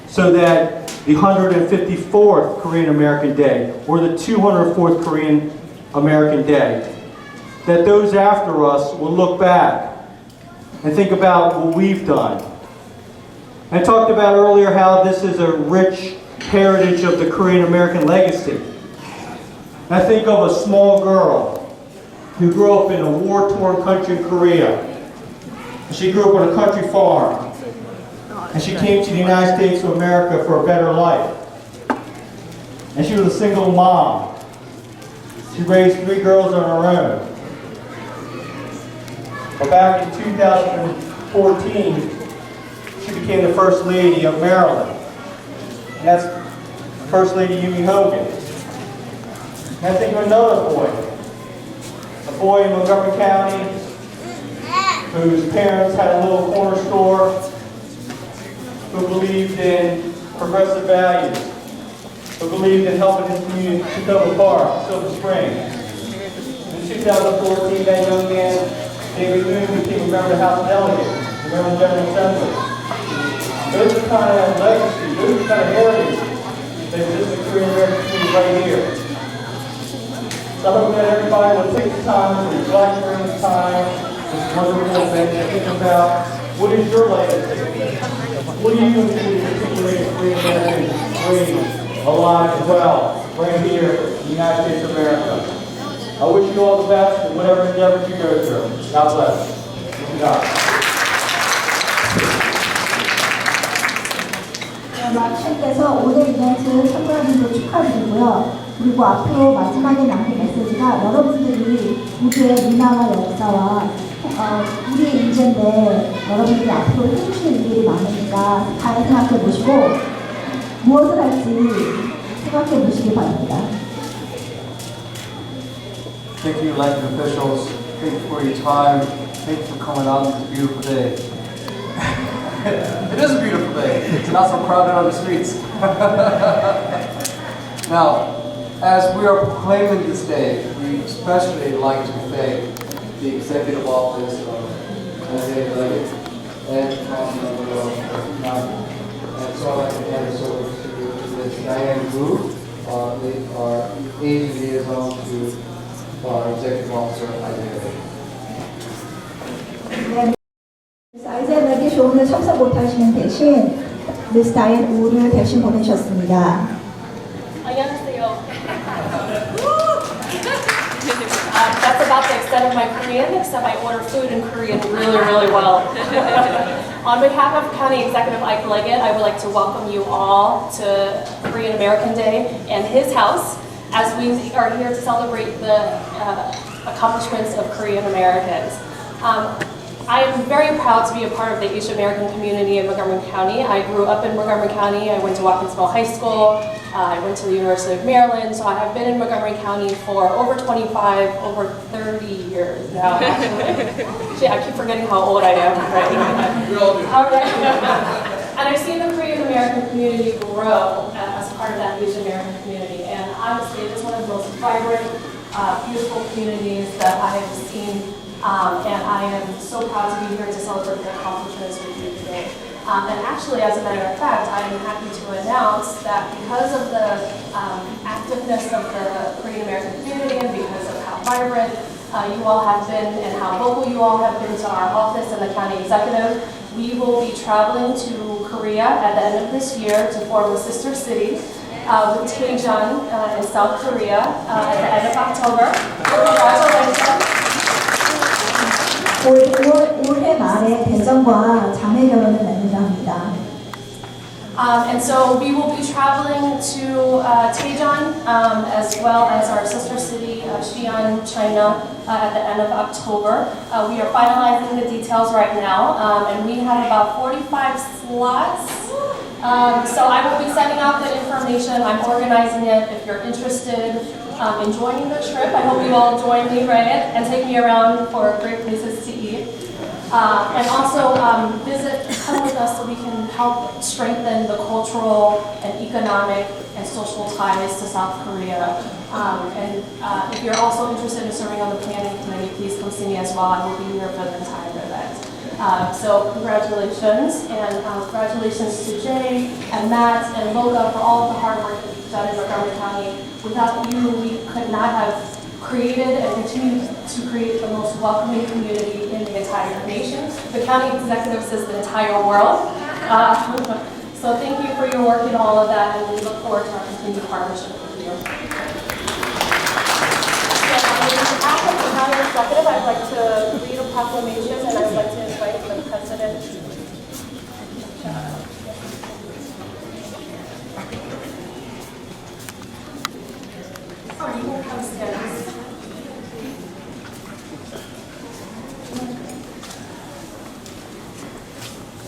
so that the 154th Korean American Day or the 204th Korean American Day, that those after us will look back and think about what we've done. I talked about earlier how this is a rich heritage of the Korean American legacy. I think of a small girl who grew up in a war-torn country in Korea. She grew up on a country farm. And she came to the United States of America for a better life. And she was a single mom. She raised 3 girls on her own. But back in 2014, she became the First Lady of Maryland. And that's First Lady Yumi Hogan. And I think of another boy. A boy in Montgomery County whose parents had a little corner store, who believed in progressive values, who believed in helping his community, Tacoma Park, Silver Spring. In 2014, that young man, David Moon, became a member of the House Delegate, a member of the General Assembly. Those are the kind of legacy, those are the kind of heritage that exists in the Korean American community right here. So I hope that everybody will take the time to reflect during this time, this wonderful event, and think about what is your legacy? What do you do to continue the Korean American dream alive and well right here in the United States of America? I wish you all the best in whatever endeavors you go through. God bless. Thank you, God. 마치께서 오늘 이벤트 참가하는 걸 축하드리고요. 그리고 앞으로 마지막에 남긴 메시지가 여러분들이 우주의 문화와 역사와 우리의 인재인데 여러분들이 앞으로 해주시는 일들이 많으니까 잘 생각해 보시고 무엇을 할지 생각해 보시기 바랍니다. Thank you, elected officials. Thank you for your time. Thank you for coming out on this beautiful day. It is a beautiful day. It's not so crowded on the streets. Now, as we are proclaiming this day, we especially like to thank the Executive Office of Isaiah Leggett and Councilmember Montgomery. And so I'd like to hand this over to Ms. Diane Wu, our Asian liaison to our Executive Officer Isaiah Leggett. 아이젠 레깃이 오늘 참석 못하시는 대신 미스 다이앤 우를 대신 보내셨습니다. 안녕하세요. That's about the extent of my Korean, except I order food in Korean really, really well. On behalf of County Executive Ike Leggett, I would like to welcome you all to Korean American Day and his house as we are here to celebrate the accomplishments of Korean Americans. I am very proud to be a part of the Asian American community in Montgomery County. I grew up in Montgomery County. I went to Watkinsville High School. I went to the University of Maryland. So I have been in Montgomery County for over 25, over 30 years now, actually. I keep forgetting how old I am. Right? We all do. All right. And I've seen the Korean American community grow as part of that Asian American community. And honestly, it is one of the most vibrant, beautiful communities that I have seen. And I am so proud to be here to celebrate the accomplishments with you today. And actually, as a matter of fact, I am happy to announce that because of the activeness of the Korean American community and because of how vibrant you all have been and how vocal you all have been to our office and the county executive, we will be traveling to Korea at the end of this year to form a sister city with Daejeon in South Korea at the end of October. Congratulations. 올해 말에 대전과 자매 결혼을 맺는다 합니다. And so we will be traveling to Daejeon as well as our sister city, Xi'an, China, at the end of October. We are finalizing the details right now, and we have about 45 slots. So I will be sending out the information. I'm organizing it. If you're interested, in joining the trip. I hope you all join me, right, and take me around for great places to eat. And also come with us so we can help strengthen the cultural and economic and social ties to South Korea. If you're also interested in serving on the planning committee, please come see me as well. I will be here for the entire event. So congratulations, and congratulations to Jay and Matt and Loga for all of the hard work that you've done in Montgomery County. Without you, we could not have created and continued to create the most welcoming community in the entire nation. The county executive says the entire world. So thank you for your work in all of that, and we look forward to our continued partnership with you. On behalf of the county executive, I'd like to read a proclamation, and I'd like to invite the president. Oh, you can come stand.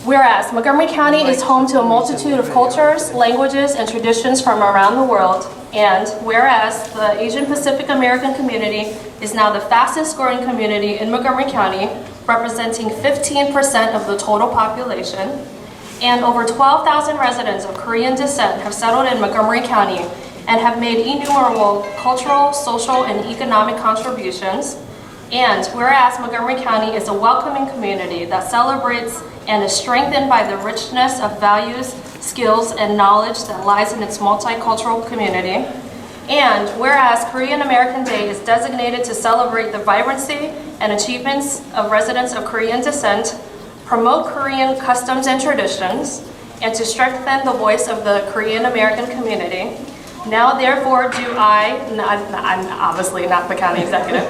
Whereas Montgomery County is home to a multitude of cultures, languages, and traditions from around the world, and whereas the Asian Pacific American community is now the fastest growing community in Montgomery County, representing 15% of the total population, and over 12,000 residents of Korean descent have settled in Montgomery County and have made innumerable cultural, social, and economic contributions. And whereas Montgomery County is a welcoming community that celebrates and is strengthened by the richness of values, skills, and knowledge that lies in its multicultural community. And whereas Korean American Day is designated to celebrate the vibrancy and achievements of residents of Korean descent, promote Korean customs and traditions, and to strengthen the voice of the Korean American community, now therefore do I'm obviously not the county executive,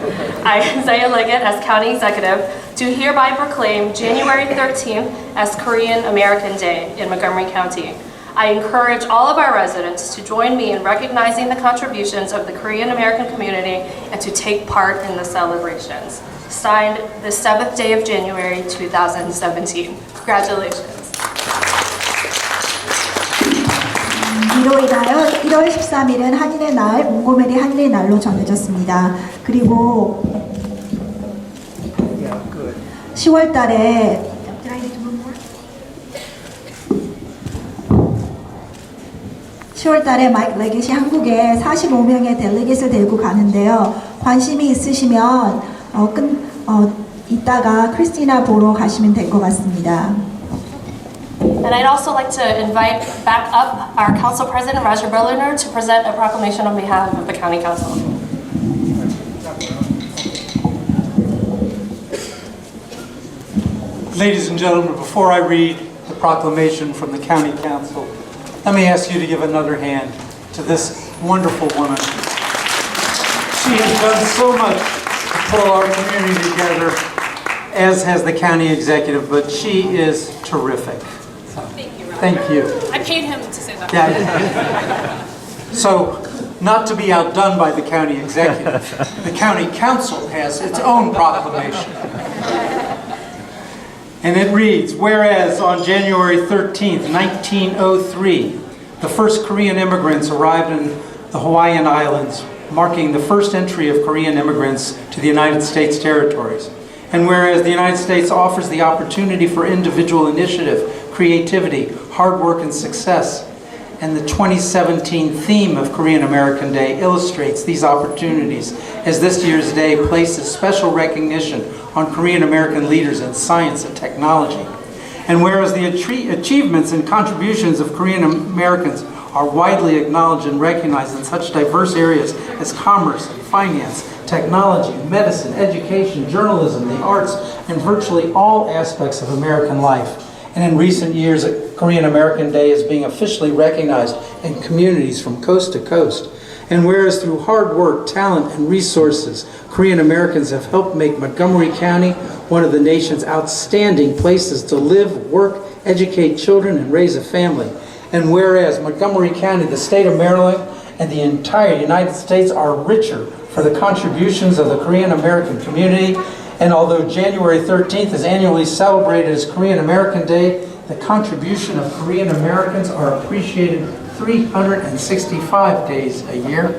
I, Isaiah Leggett, as county executive, do hereby proclaim January 13th as Korean American Day in Montgomery County. I encourage all of our residents to join me in recognizing the contributions of the Korean American community and to take part in the celebrations. Signed, the 7th day of January 2017. Congratulations. 이로 인하여 1월 13일은 한인의 날, 몽고메리 한인의 날로 정해졌습니다. 그리고 10월 달에 10월 달에 마이크 레깃이 한국에 45명의 델리게이트를 데리고 가는데요. 관심이 있으시면 이따가 크리스티나 보러 가시면 될 것 같습니다. And I'd also like to invite back up our Council President, Roger Berliner, to present a proclamation on behalf of the County Council. Ladies and gentlemen, before I read the proclamation from the County Council, let me ask you to give another hand to this wonderful woman. She has done so much to pull our community together, as has the county executive, but she is terrific. Thank you, Roger. Thank you. I paid him to say that. Yeah. So, not to be outdone by the county executive, the county council has its own proclamation. And it reads, whereas on January 13th, 1903, the first Korean immigrants arrived in the Hawaiian Islands, marking the first entry of Korean immigrants to the United States territories. And whereas the United States offers the opportunity for individual initiative, creativity, hard work, and success, and the 2017 theme of Korean American Day illustrates these opportunities, as this year's day places special recognition on Korean American leaders in science and technology. And whereas the achievements and contributions of Korean Americans are widely acknowledged and recognized in such diverse areas as commerce, finance, technology, medicine, education, journalism, the arts, and virtually all aspects of American life. And in recent years, Korean American Day is being officially recognized in communities from coast to coast. And whereas through hard work, talent, and resources, Korean Americans have helped make Montgomery County one of the nation's outstanding places to live, work, educate children, and raise a family. And whereas Montgomery County, the state of Maryland, and the entire United States are richer for the contributions of the Korean American community. And although January 13th is annually celebrated as Korean American Day, the contribution of Korean Americans are appreciated 365 days a year.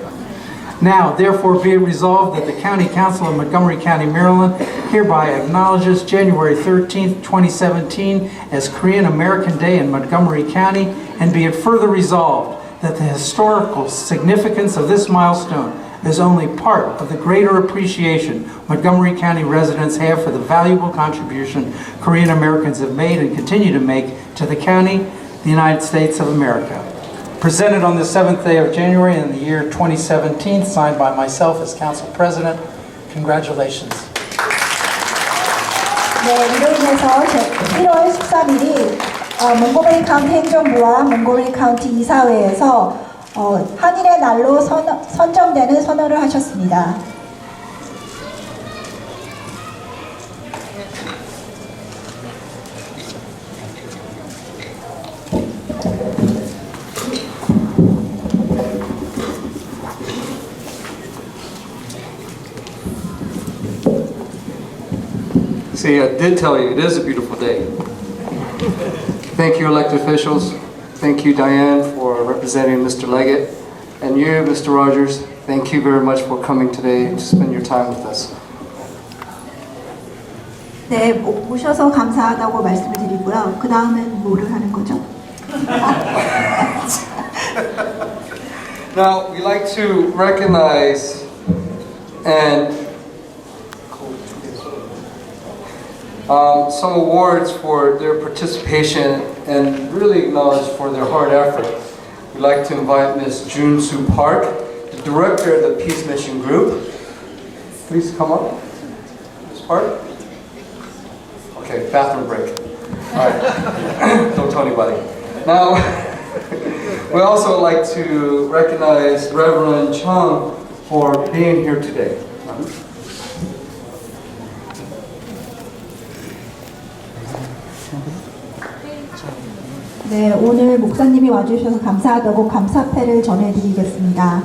Now, therefore, be it resolved that the County Council of Montgomery County, Maryland hereby acknowledges January 13th, 2017 as Korean American Day in Montgomery County, and be it further resolved that the historical significance of this milestone is only part of the greater appreciation Montgomery County residents have for the valuable contribution Korean Americans have made and continue to make to the county, the United States of America. Presented on the 7th day of January in the year 2017, signed by myself as Council President. Congratulations. 네, 이로 인해서 1월 13일이 몬고메리 카운티 행정부와 몬고메리 카운티 이사회에서 한일의 날로 선정되는 선언을 하셨습니다. See, I did tell you, it is a beautiful day. Thank you, elected officials. Thank you, Diane, for representing Mr. Leggett. And you, Mr. Rogers, thank you very much for coming today to spend your time with us. 네, 모셔서 감사하다고 말씀을 드리고요. 그 다음엔 뭐를 하는 거죠? Now, we like to recognize and some awards for their participation and really acknowledge for their hard effort. We'd like to invite Ms. Jun Soo Park, the director of the Peace Mission Group. Please come up. Ms. Park. Okay, bathroom break. All right, don't tell anybody. Now, we also like to recognize Reverend Chung for being here today. 네, 오늘 목사님이 와주셔서 감사하다고 감사패를 전해드리겠습니다.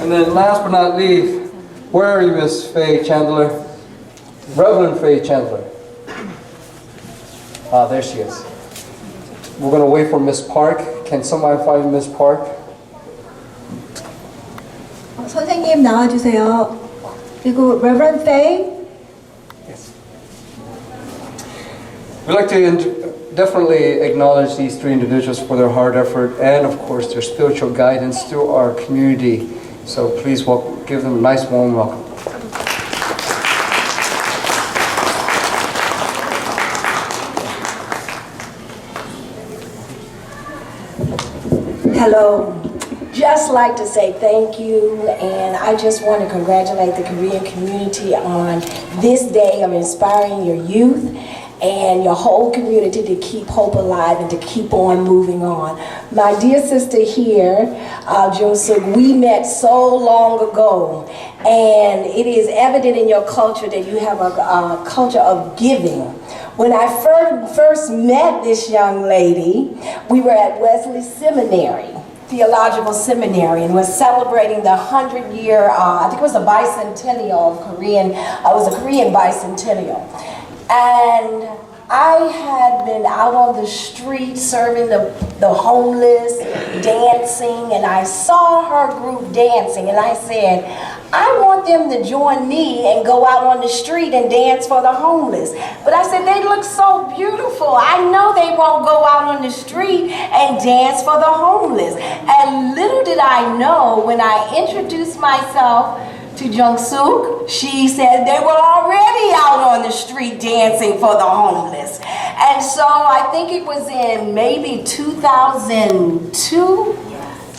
And then last but not least, where are you, Miss Faye Chandler? Reverend Faye Chandler. Ah, there she is. We're going to wait for Miss Park. Can somebody find Miss Park? 선생님 나와주세요. 그리고 Reverend Faye. Yes. We'd like to definitely acknowledge these three individuals for their hard effort and, of course, their spiritual guidance through our community. So please give them a nice warm welcome. Hello. Just like to say thank you, and I just want to congratulate the Korean community on this day of inspiring your youth and your whole community to keep hope alive and to keep on moving on. My dear sister here, Jung-suk, we met so long ago, and it is evident in your culture that you have a culture of giving. When I first met this young lady, we were at Wesley Seminary, Theological Seminary, and was celebrating the 100-year, I think it was a bicentennial of Korean, it was a Korean bicentennial. And I had been out on the street serving the homeless, dancing, and I saw her group dancing, and I said, I want them to join me and go out on the street and dance for the homeless. But I said, they look so beautiful. I know they won't go out on the street and dance for the homeless. And little did I know, when I introduced myself to Jung-suk, she said they were already out on the street dancing for the homeless. And so I think it was in maybe 2002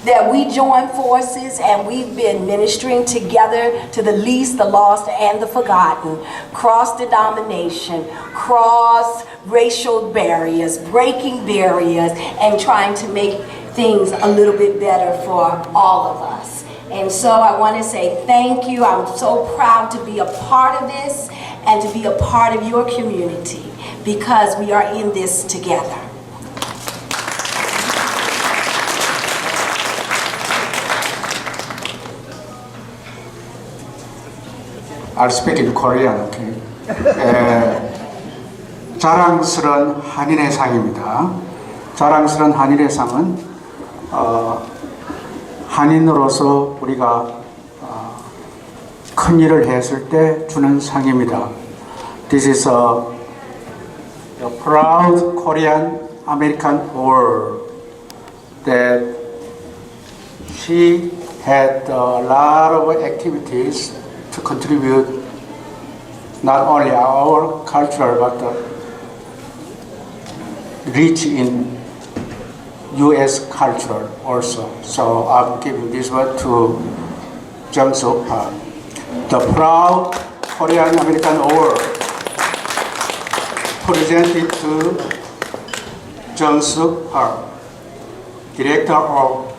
that we joined forces, and we've been ministering together to the least, the lost, and the forgotten, cross-denomination, cross-racial barriers, breaking barriers, and trying to make things a little bit better for all of us. And so I want to say thank you. I'm so proud to be a part of this and to be a part of your community, because we are in this together. I'll speak in Korean, okay? 자랑스러운 한인의 상입니다. 자랑스러운 한인의 상은 한인으로서 우리가 큰 일을 했을 때 주는 상입니다. This is a proud Korean American award that she had a lot of activities to contribute not only our culture but rich in U.S. culture also. So I'm giving this one to Jung Suk Park. The proud Korean American award presented to Jung Suk Park, Director of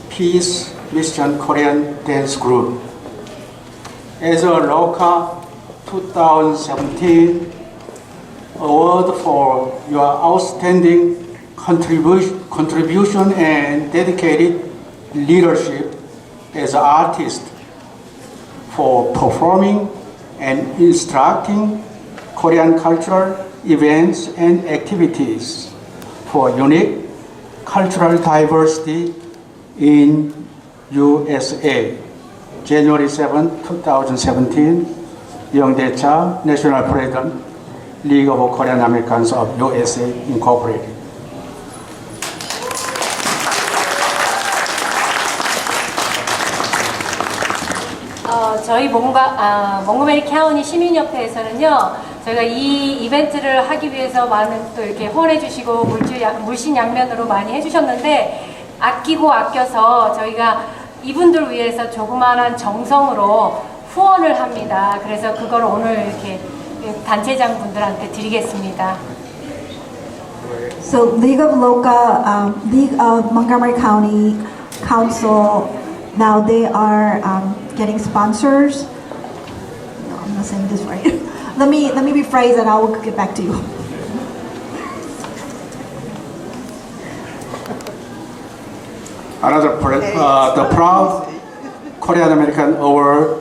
Peace Mission Korean Dance Group. As a LOCA 2017 award for your outstanding contribution and dedicated leadership as an artist for performing and instructing Korean cultural events and activities for unique cultural diversity in USA. January 7, 2017, Youngdae-cha, National President, League of Korean Americans of USA, Incorporated. 저희 몽고메리 카운티 시민협회에서는요, 저희가 이 이벤트를 하기 위해서 많은 또 이렇게 후원해 주시고 물신양면으로 많이 해주셨는데, 아끼고 아껴서 저희가 이분들 위해서 조그마한 정성으로 후원을 합니다. 그래서 그걸 오늘 이렇게 단체장 분들한테 드리겠습니다. So League of Montgomery County Council, now they are getting sponsors. No, I'm not saying this right. let me rephrase and I will get back to you. Another the proud Korean American award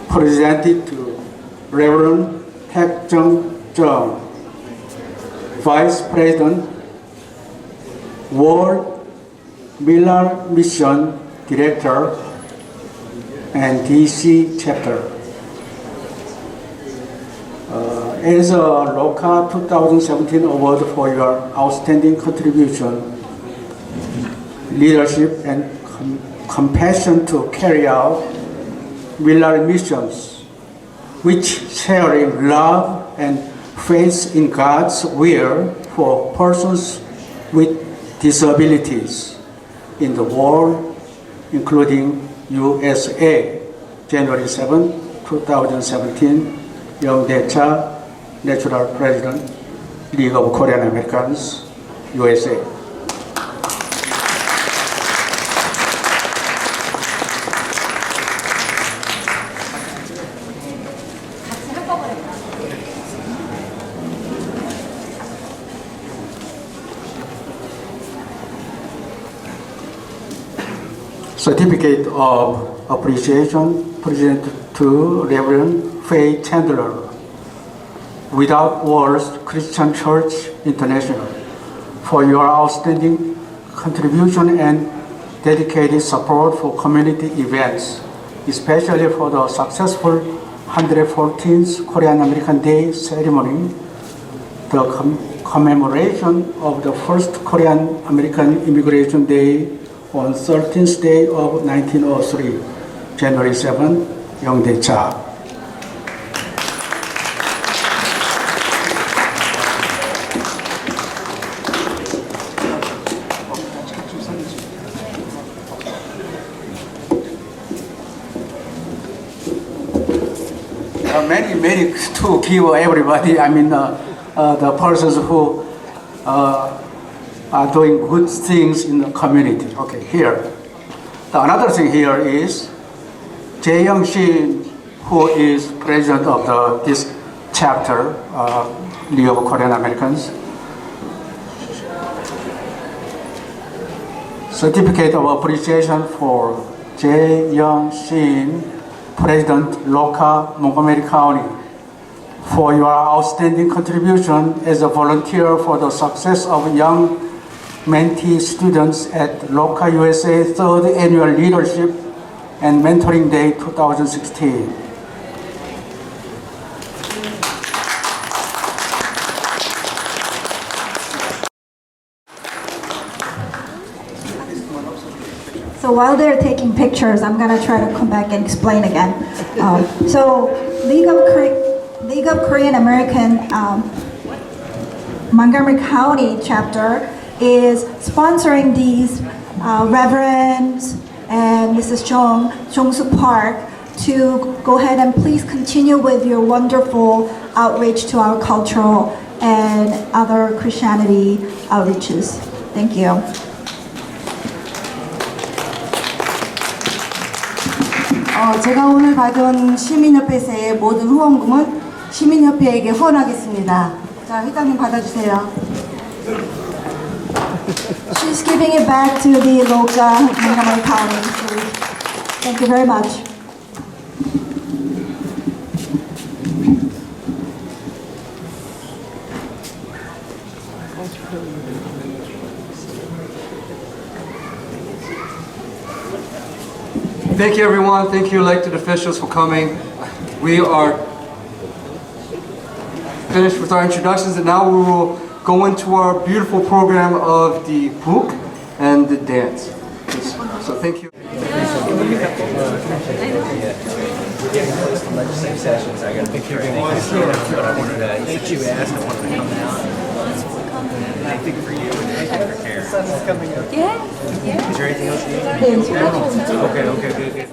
presented to Reverend Taek Jung, Vice President, World Miller Mission Director, and DC Chapter. As a LOCA 2017 award for your outstanding contribution, leadership, and compassion to carry out Miller missions, which sharing love and faith in God's will for persons with disabilities in the world, including USA. January 7, 2017, Youngdae-cha, National President, League of Korean Americans, USA. Certificate of Appreciation presented to Reverend Faye Chandler, Without Walls Christian Church International, for your outstanding contribution and dedicated support for community events, especially for the successful 114th Korean American Day ceremony, the commemoration of the first Korean American Immigration Day on 13th day of 1903, January 7, Youngdae-cha. Many to give everybody, the persons who are doing good things in the community. Okay, here. Another thing here is Jae Young Shin, who is president of this chapter, League of Korean Americans. Certificate of Appreciation for Jae Young Shin, President, LOCA, Montgomery County, for your outstanding contribution as a volunteer for the success of young Mentee students at LOCA USA 3rd Annual Leadership and Mentoring Day 2016. So while they're taking pictures, I'm gonna try to come back and explain again. So League of Korean American Montgomery County chapter is sponsoring these reverends and Mrs. Jong-soo Park to go ahead and please continue with your wonderful outreach to our cultural and other Christianity outreaches. Thank you. 제가 오늘 받은 시민협회에서의 모든 후원금은 시민협회에게 후원하겠습니다. 자, 회장님 받아주세요. She's giving it back to the local Montgomery County. Thank you very much. Thank you, everyone. Thank you, elected officials, for coming. We are finished with our introductions, and now we will go into our beautiful program of the book and the dance. So thank you. Legislative sessions. I got a picture. But I wanted to, since you asked, I wanted to come out. And I think for you, and I think for Karen. The sun is coming up. Yeah. Is there anything else you need? Okay, good.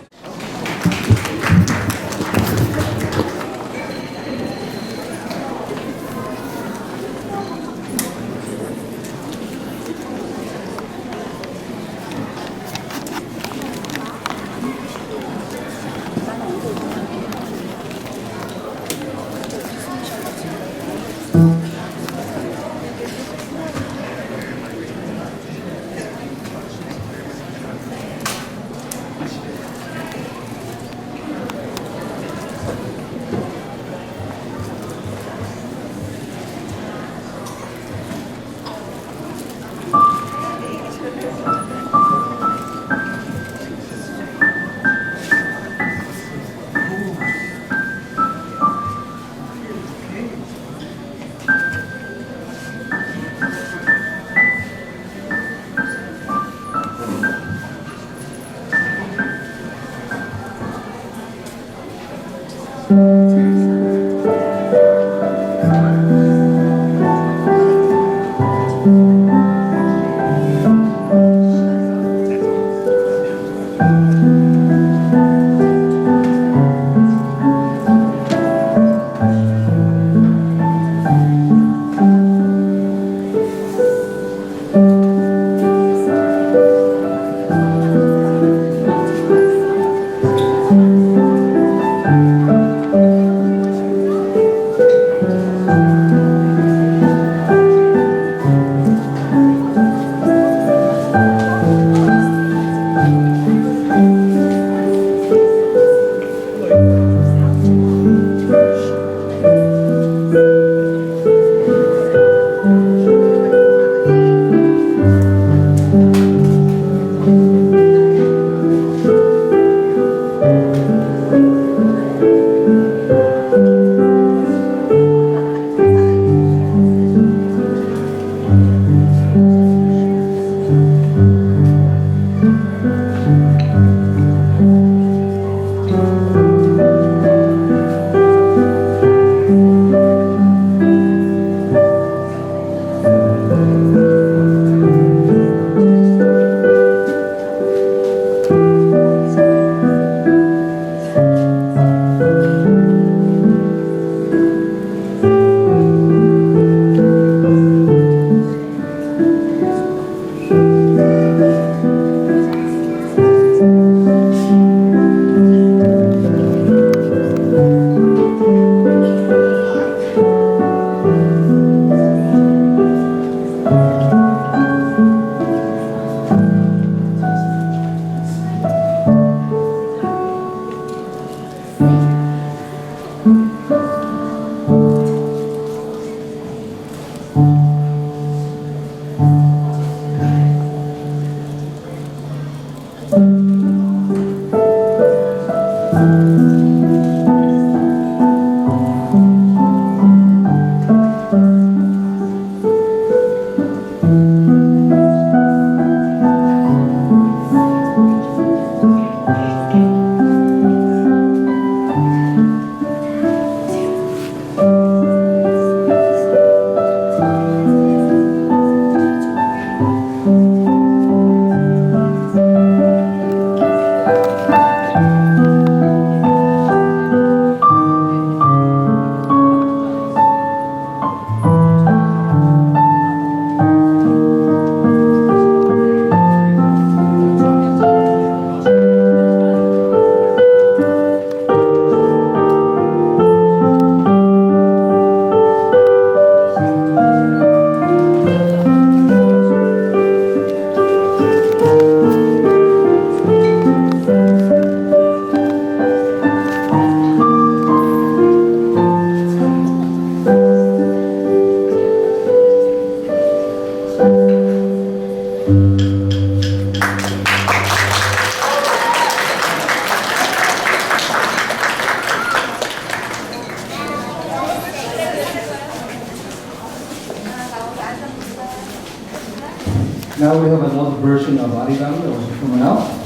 Now we have another version of Origami that was coming out.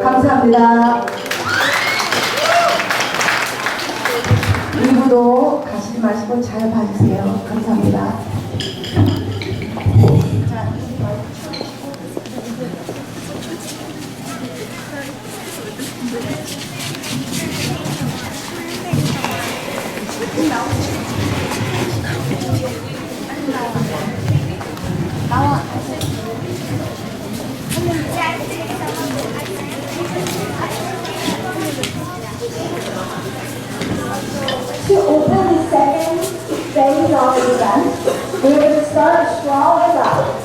감사합니다. 1부도 가시지 마시고 잘 봐주세요. 감사합니다. To open the second phase of the event, we will start strong and loud.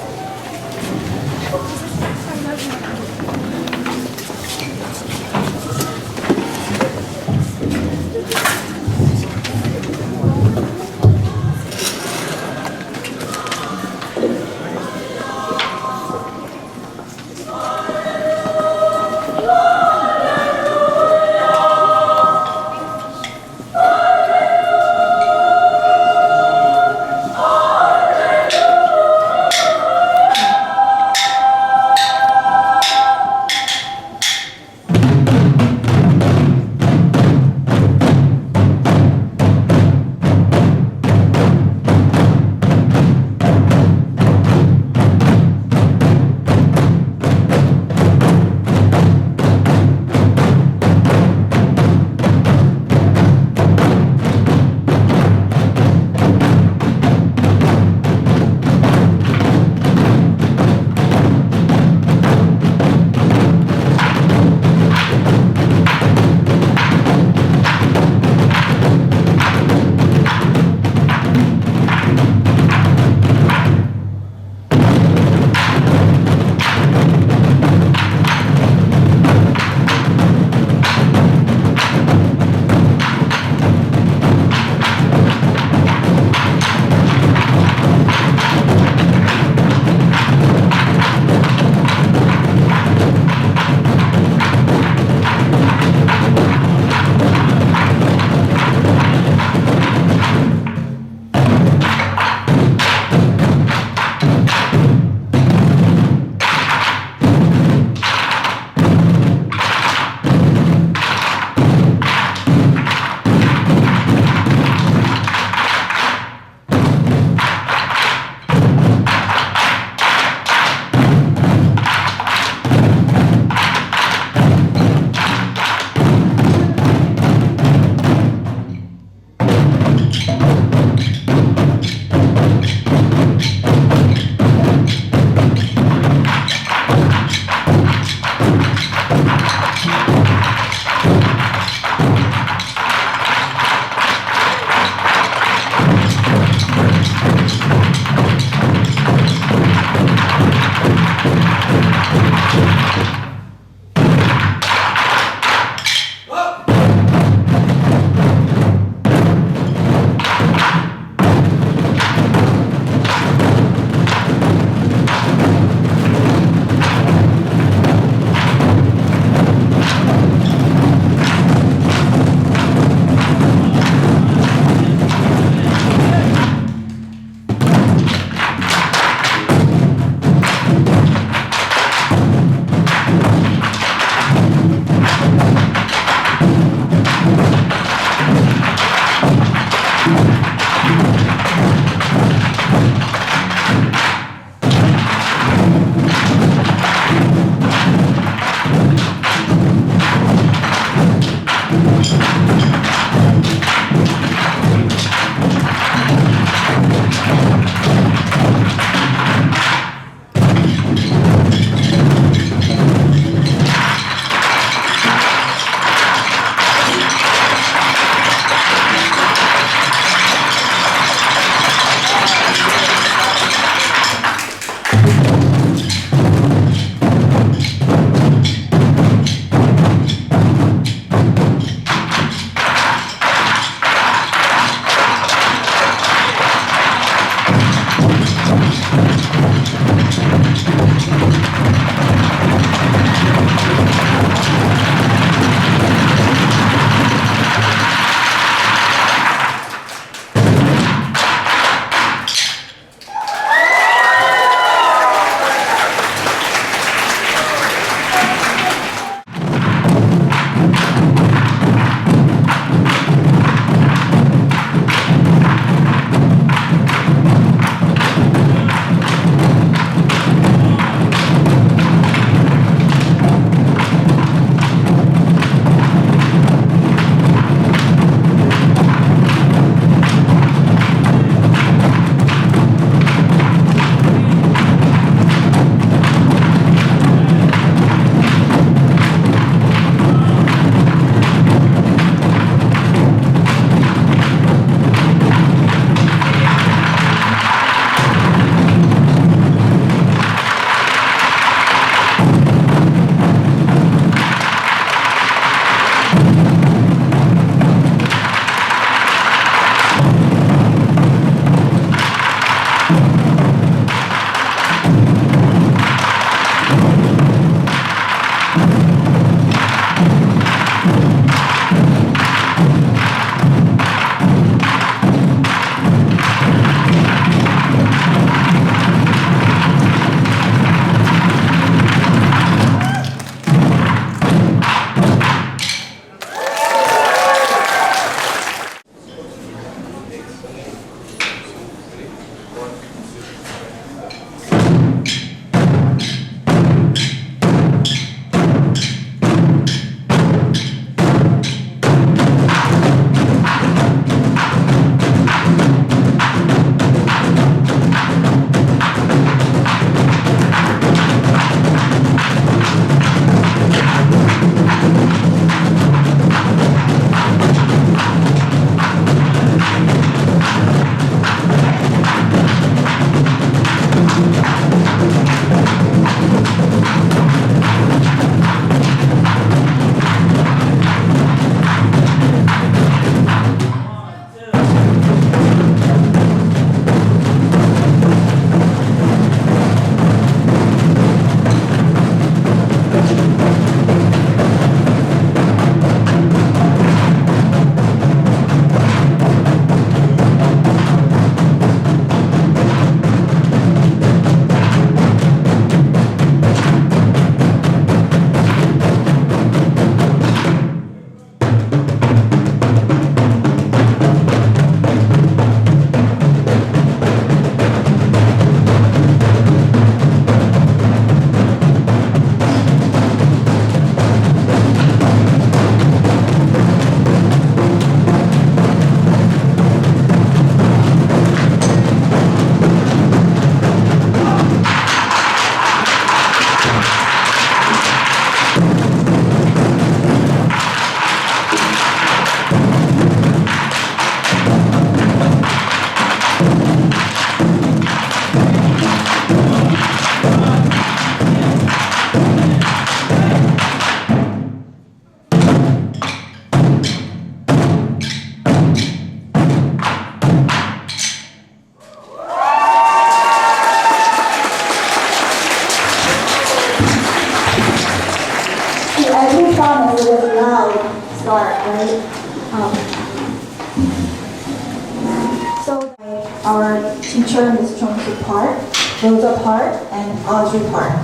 our teacher, Ms. Chong-soo Park, Rosa Park, and Audrey Park.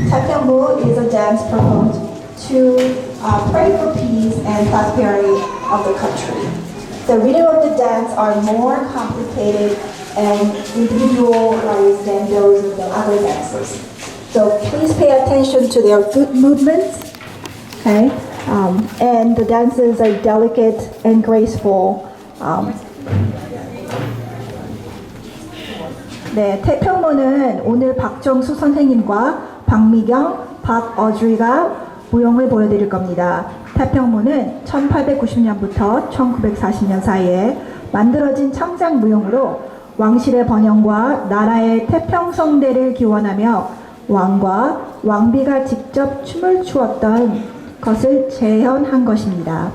Taepyeongbu is a dance performed to pray for peace and prosperity of the country. The rhythm of the dance are more complicated and individualized than those of the other dances. So please pay attention to their foot movements, okay? And the dances are delicate and graceful. 네, 태평무는 오늘 박정수 선생님과 박미경, 박어주이가 무용을 보여드릴 겁니다. 태평무는 1890년부터 1940년 사이에 만들어진 창작 무용으로 왕실의 번영과 나라의 태평성대를 기원하며 왕과 왕비가 직접 춤을 추었던 것을 재현한 것입니다.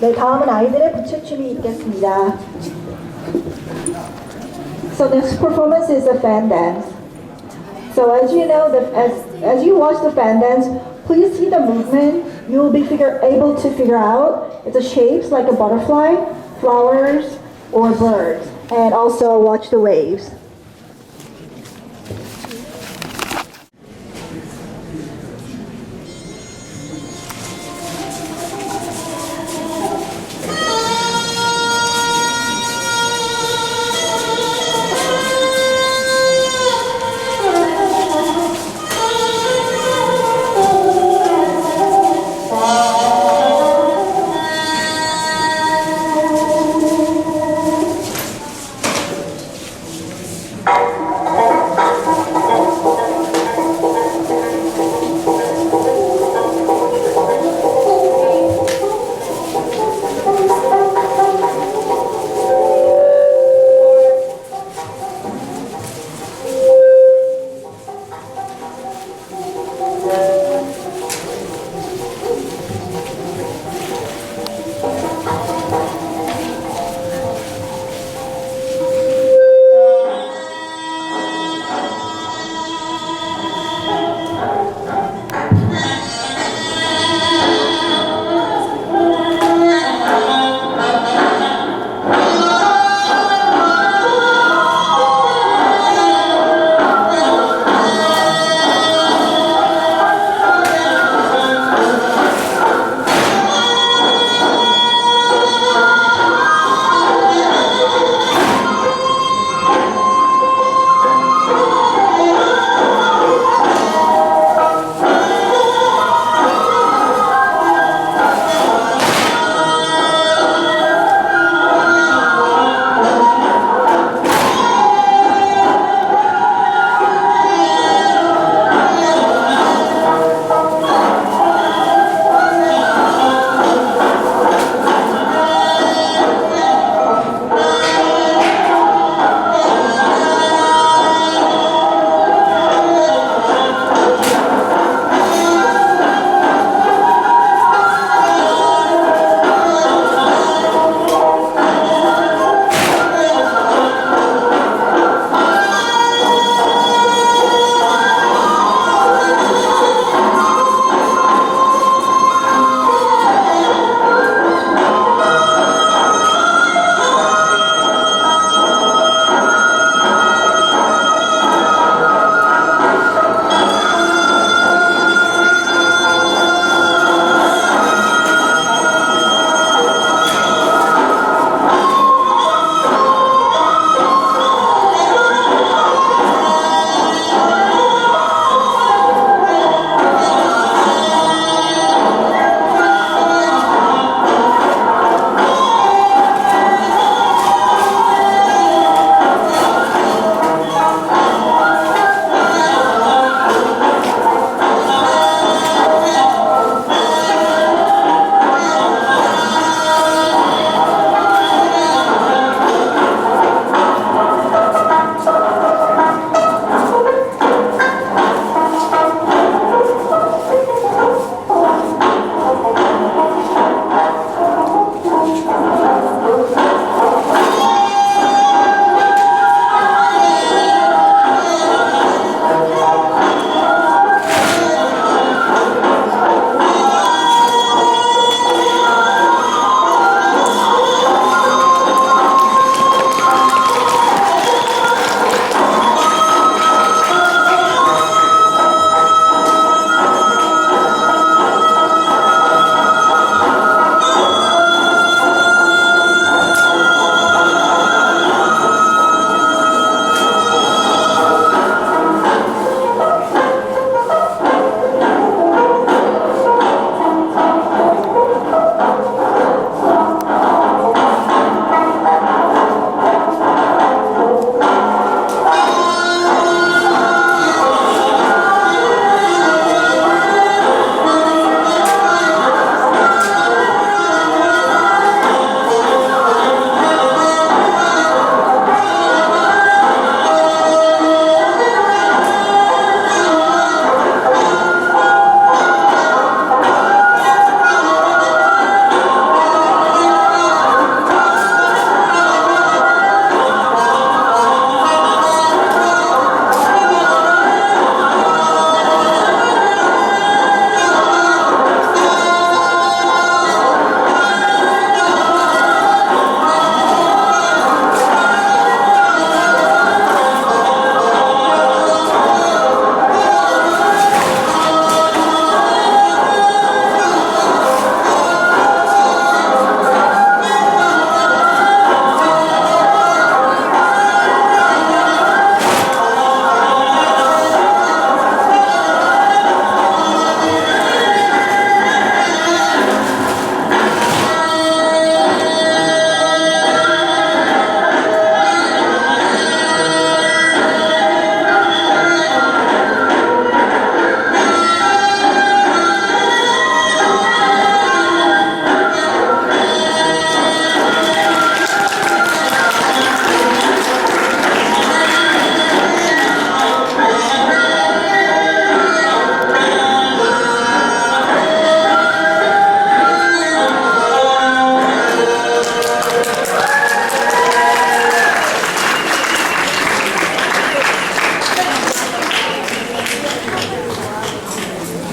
네, 다음은 아이들의 부채춤이 있겠습니다. So next performance is a fan dance. So as you know, as you watch the fan dance, please see the movement. You will be able to figure out the shapes like a butterfly, flowers, or birds, and also watch the waves.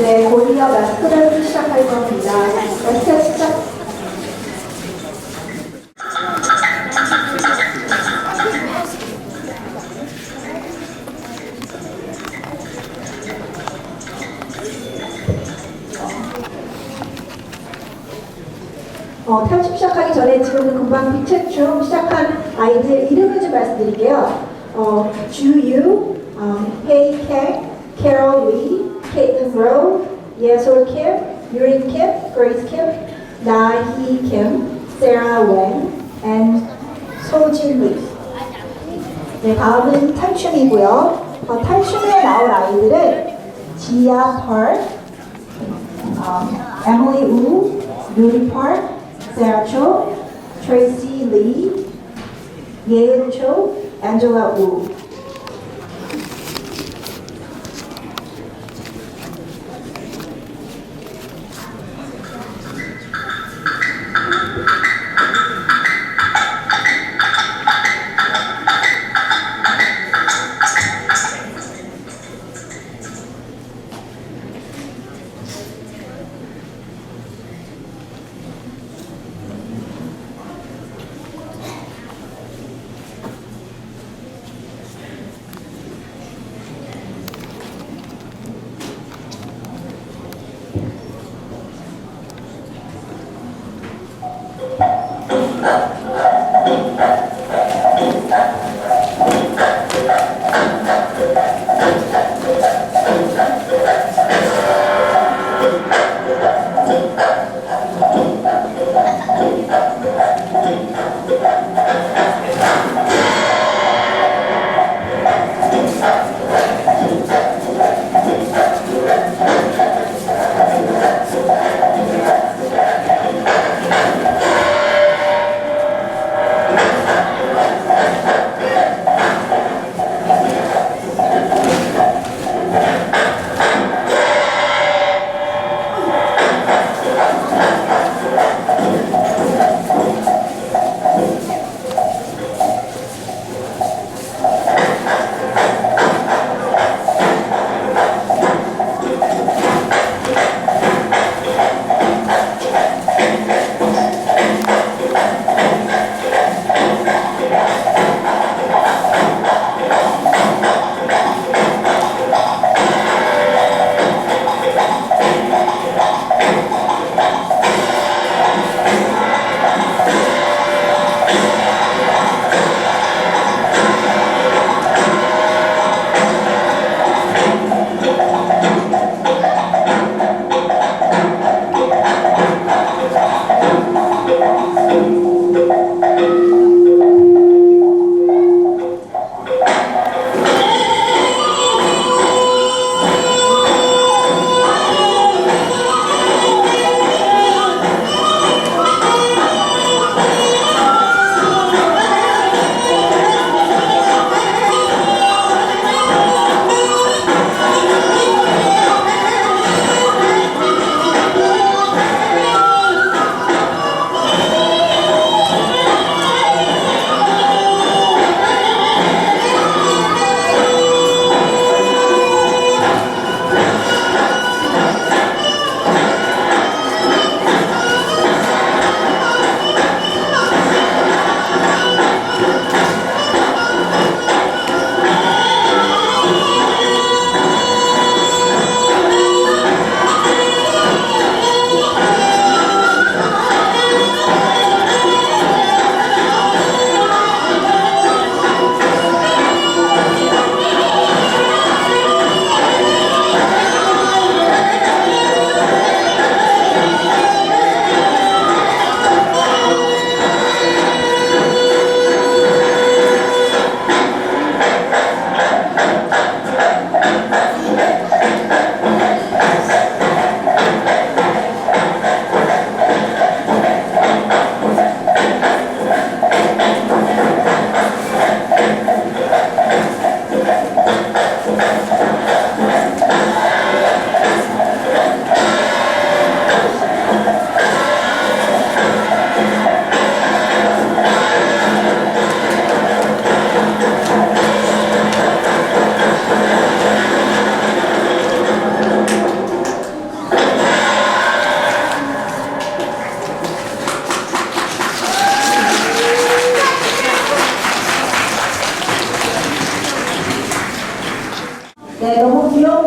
네, 곧이어 마스크를 시작할 겁니다. 마스크 시작. 탈춤 시작하기 전에 지금 금방 빛의춤 시작한 아이들 이름을 좀 말씀드릴게요. 주유, Hey Kim, Carol Lee, Caitlin Rowe, Yesol Kim, Yurin Kim, Grace Kim, Nahi Kim, Sarah Wang, and Sojin Lee. 네, 다음은 탈춤이고요. 탈춤에 나올 아이들은 지아 Park, Emily Wu, Yuri Park, Sarah Cho, Tracy Lee, Yael Cho, Angela Wu.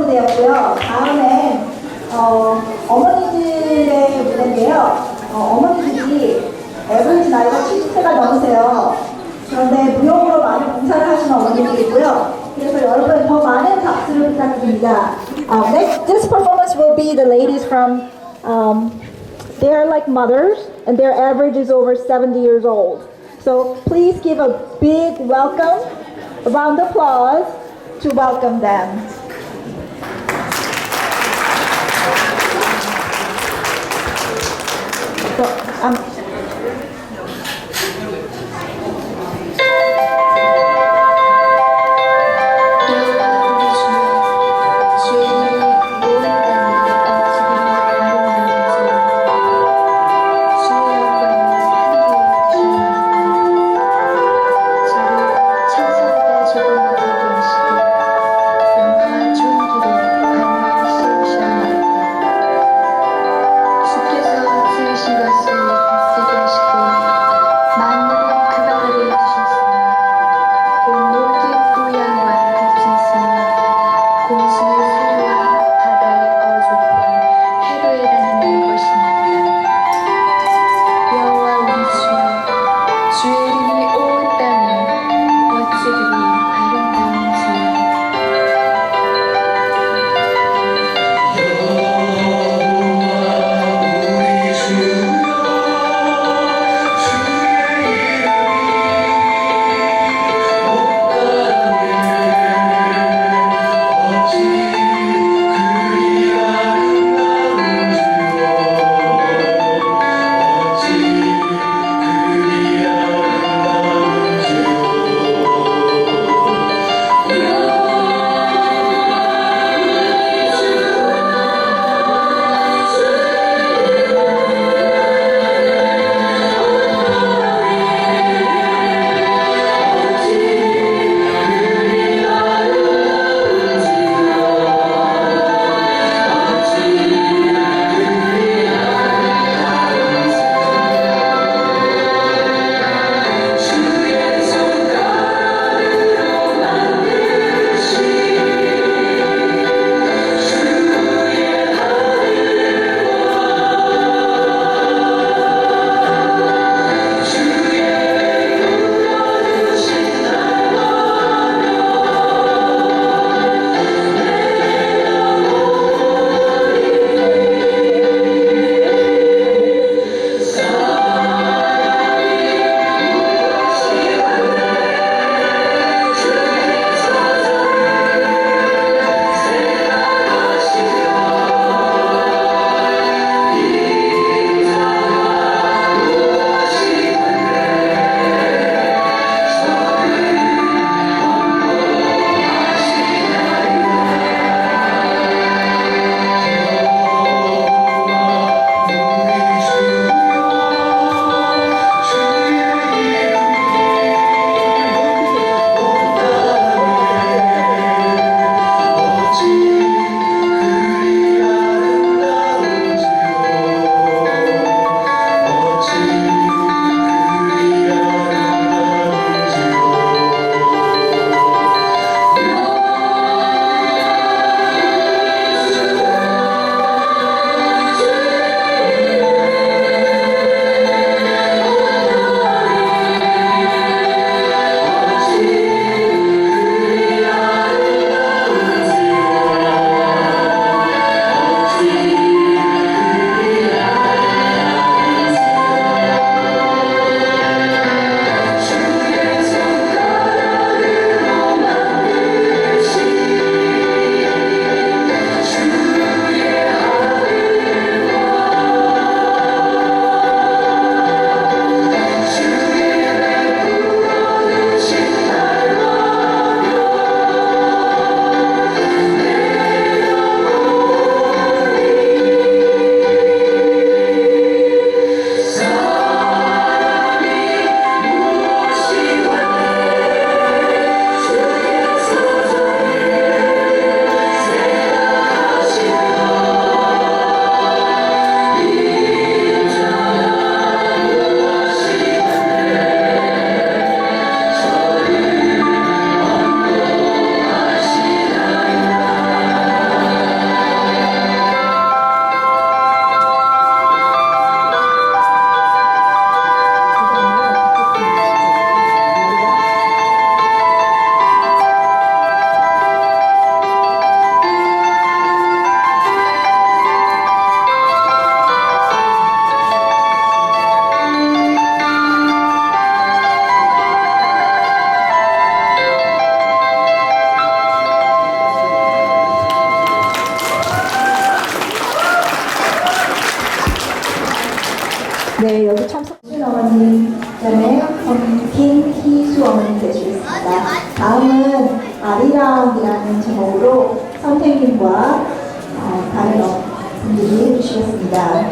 무대였고요. 다음엔 어머니들의 무대인데요. 어머니들이 에버리지 나이가 70세가 넘으세요. 그런데 무용으로 많은 봉사를 하시는 어머니들이고요. 그래서 여러분 더 많은 박수를 부탁드립니다. Next, this performance will be the ladies from, they are like mothers and their average is over 70 years old. So please give a big welcome, a round of applause to welcome them. So, Jesus. 네, 여기 참석하신 어머님, 그다음에 김희수 어머님 되시겠습니다. 다음은 아리랑이라는 제목으로 선생님과 다른 분들이 해주시겠습니다.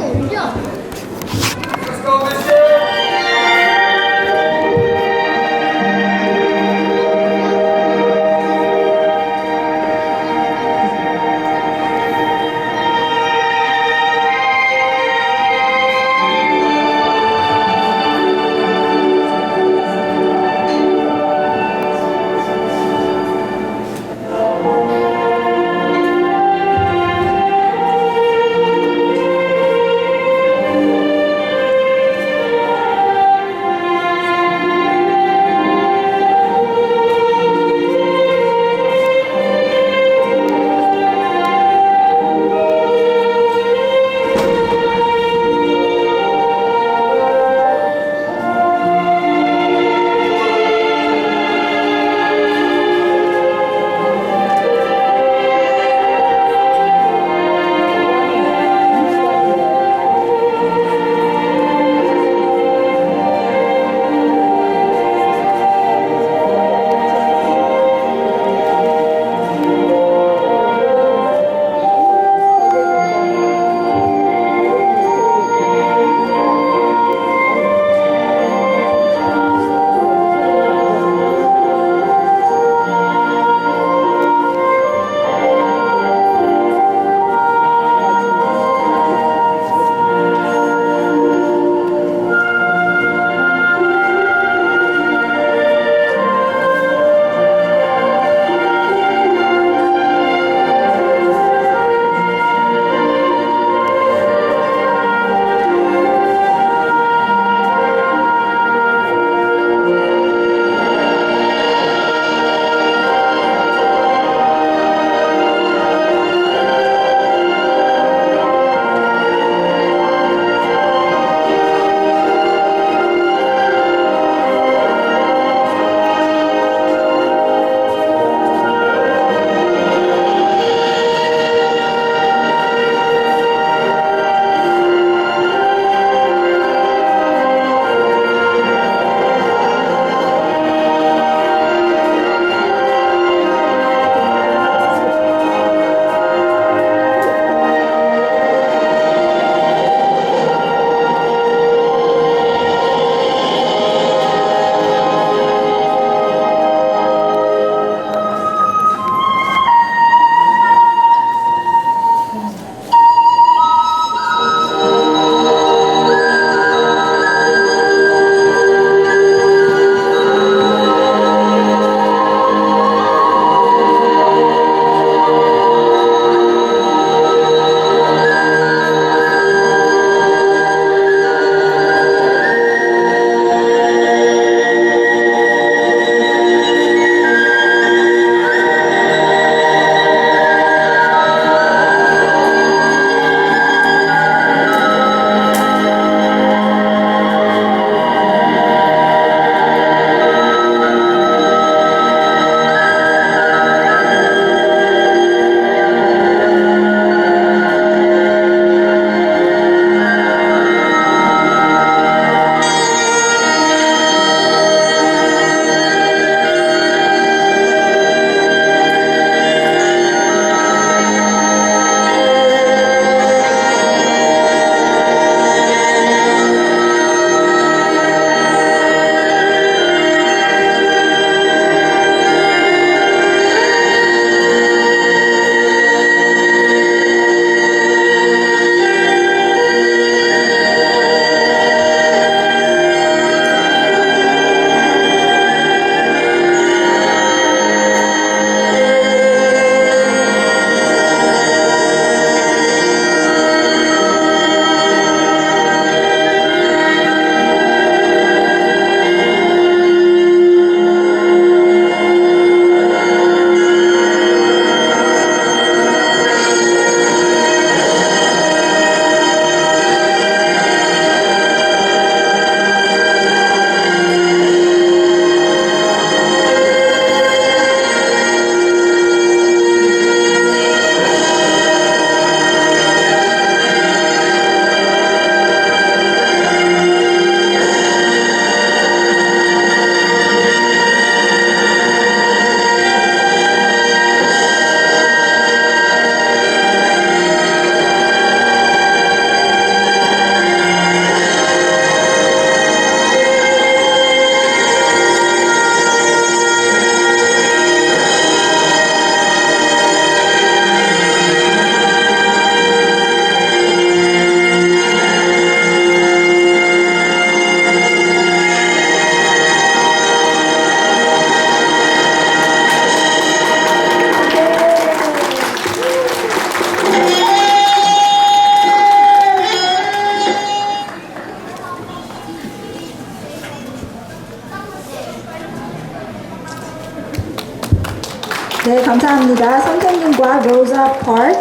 네, 감사합니다. 선생님과 Rosa Park,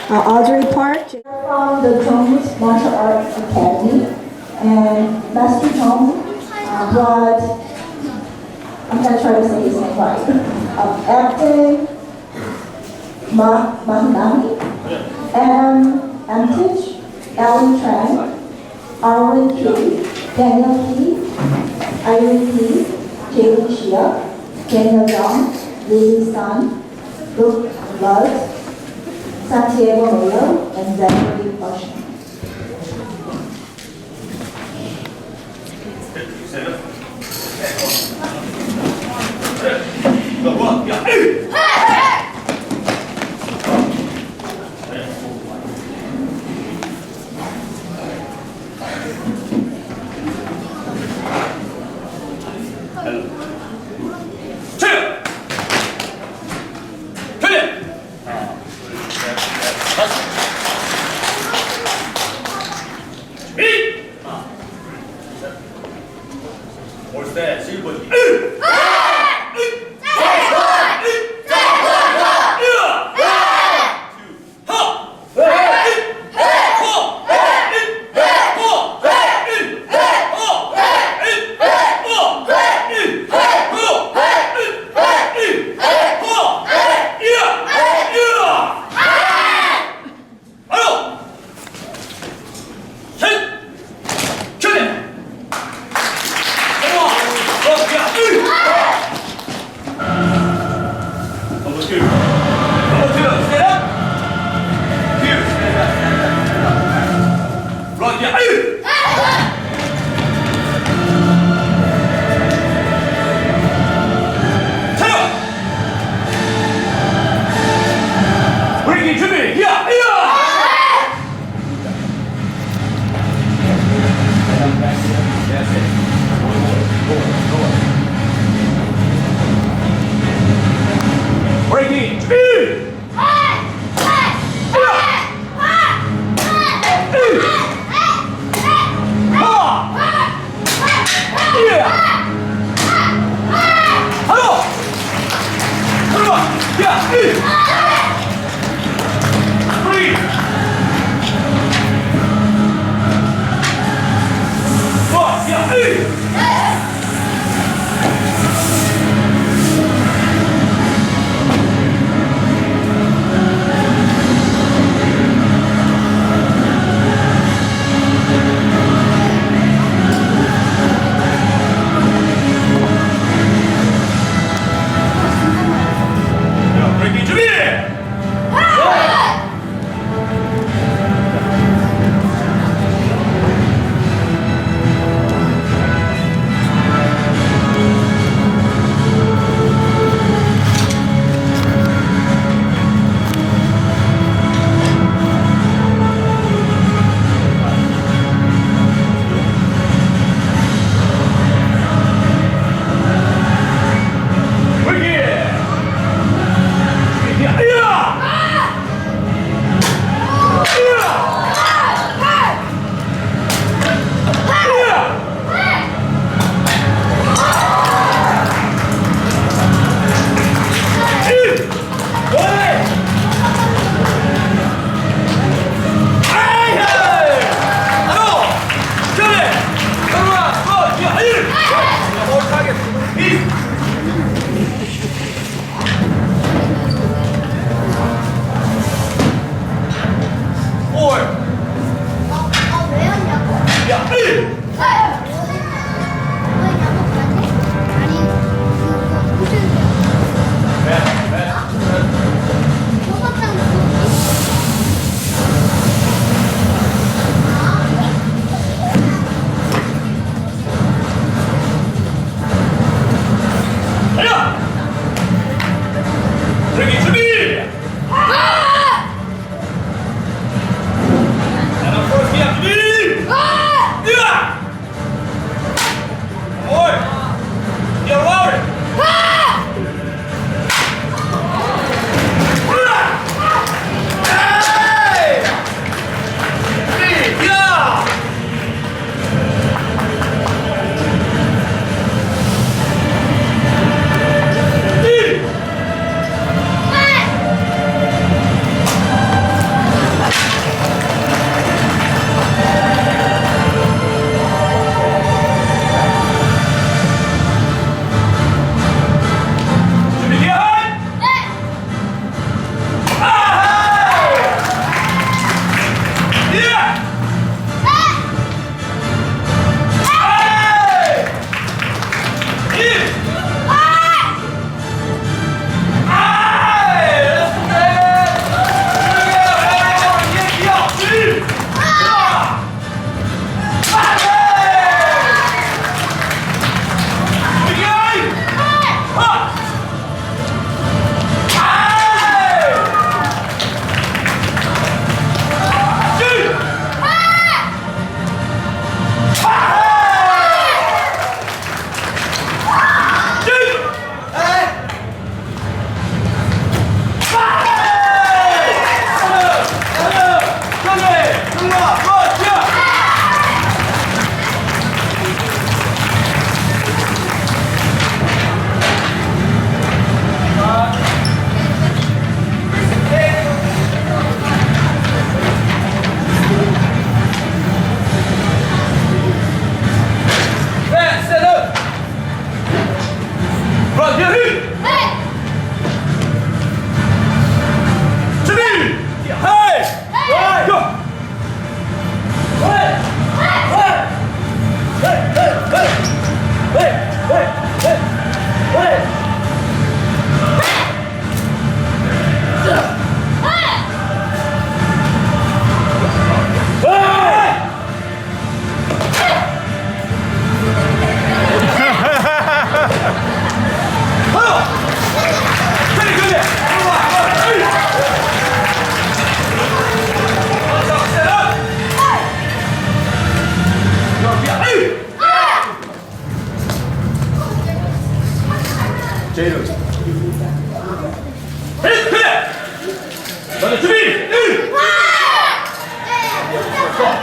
Audrey Park from the Jones Martial Arts Academy, and Master Jones brought, I'm going to try to say his name right, Acting Montgomery, Adam Antich, Alan Tran, Arwen Key, Daniel Key, Irene Key, Jalen Shia, Daniel Young, Lily Sun, Luke Lutz, Santiago Mayo, and Zachary Ocean.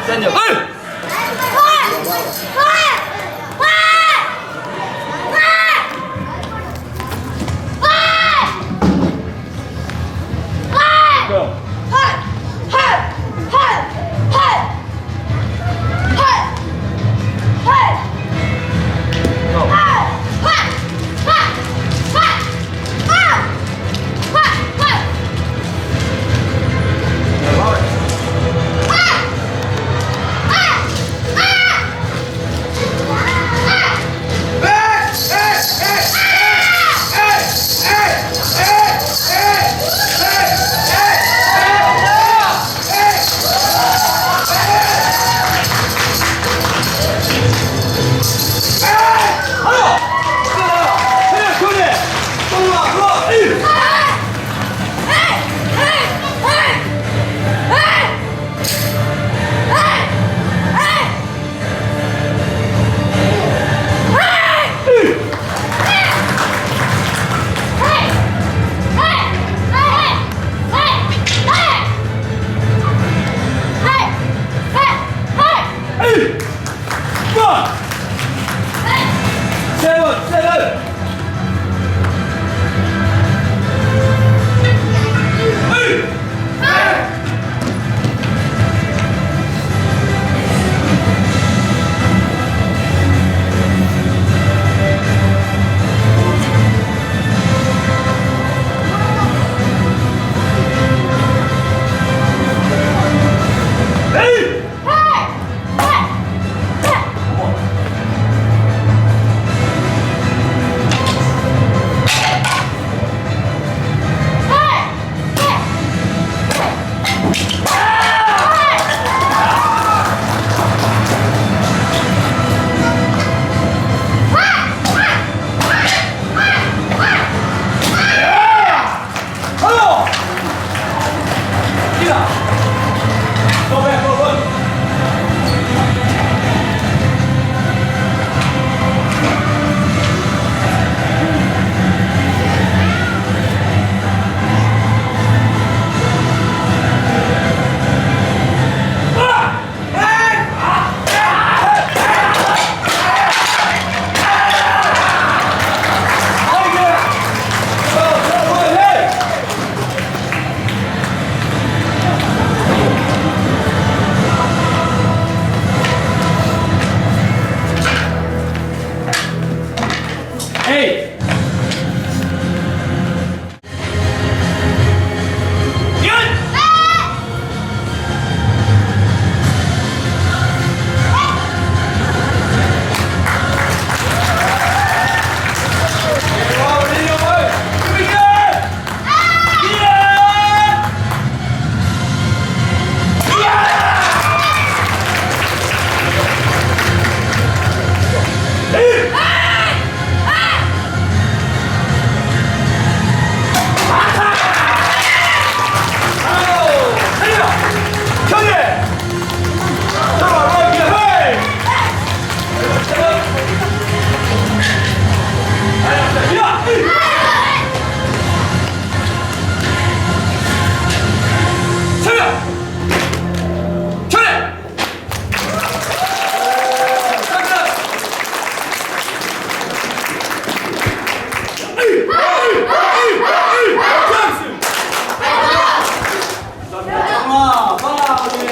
센 역.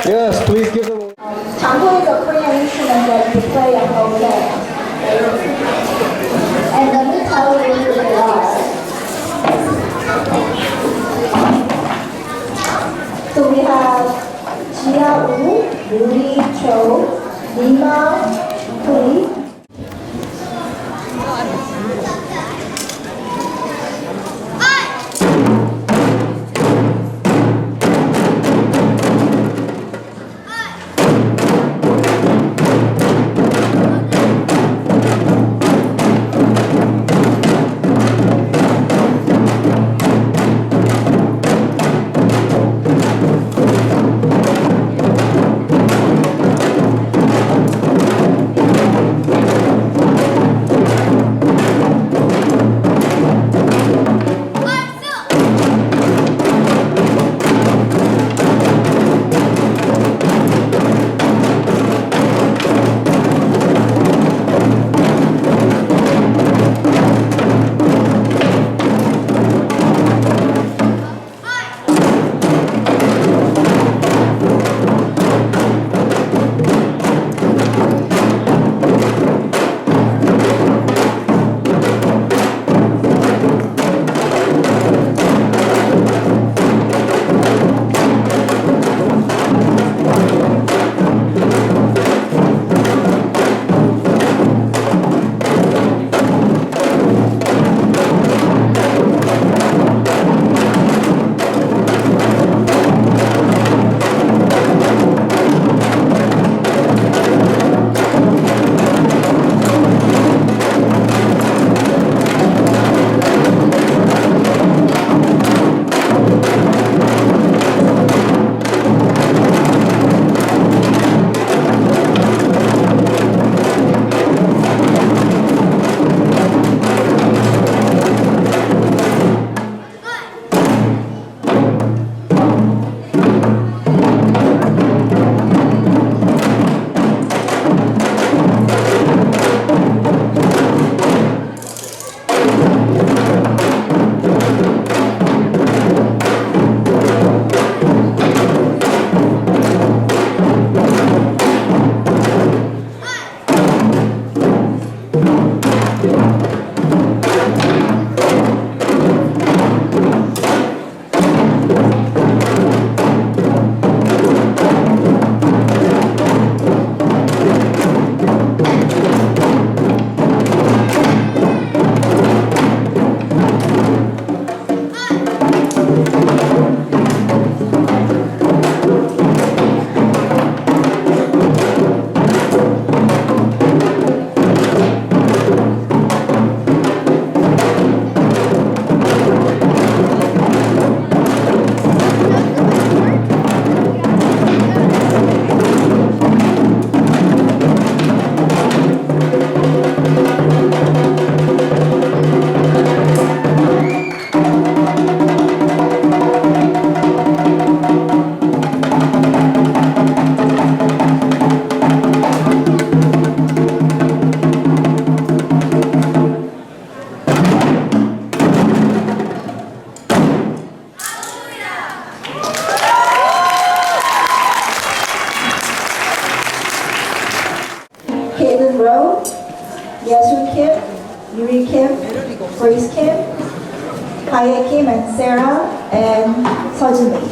Yes, please give them. Tango is a Korean instrument that you play at home there. And let me tell you who they are. So we have Jia Woo, Yuri Cho, Nima Puri, Yuri Kim, Grace Kim, Haye Kim, and Sarah, and Sejun Lee.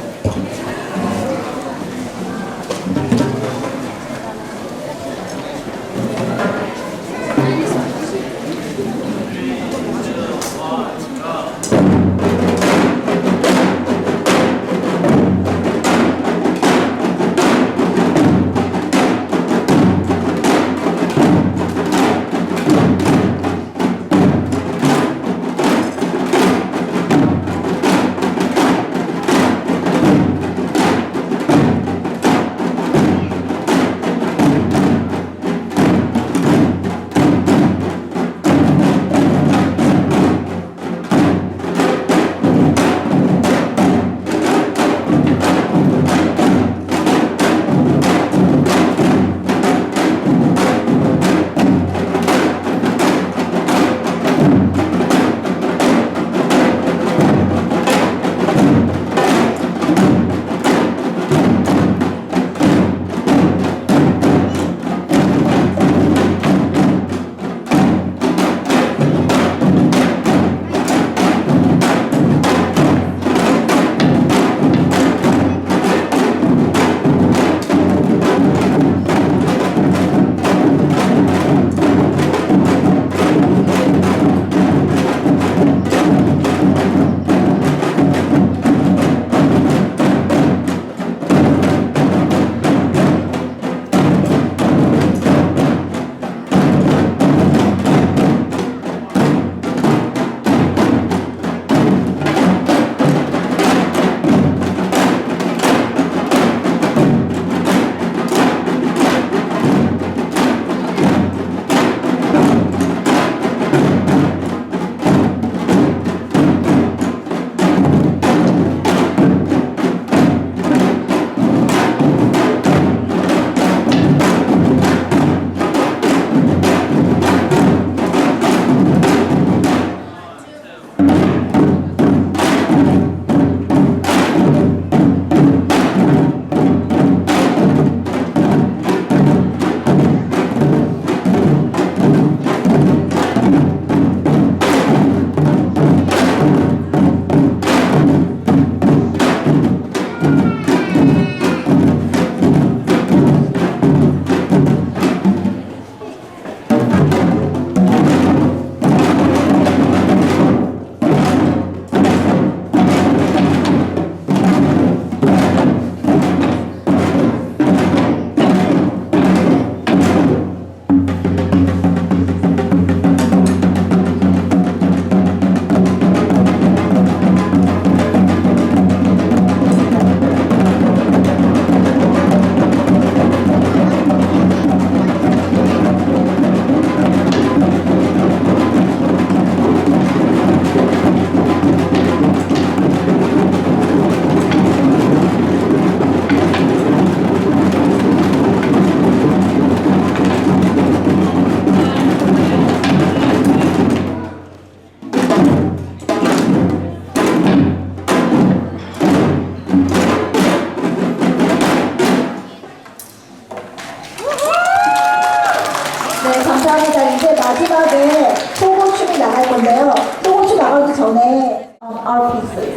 네, 감사합니다. 이제 마지막에 소고춤이 나갈 건데요. 소고춤 나가기 전에 art pieces.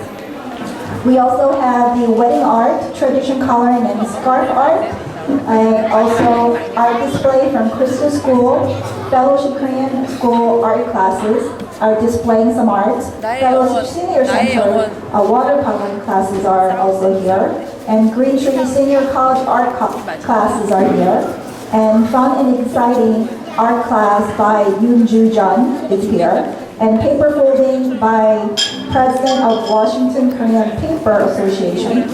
We also have the wedding art, tradition coloring and scarf art, and also art display from Crystal School, Fellowship Korean School art classes are displaying some art. Fellowship Senior Center watercoloring classes are also here, and Green Tree Senior College art classes are here. And fun and exciting art class by Yoon Joo Jun is here. And paper folding by President of Washington Korean Paper Association.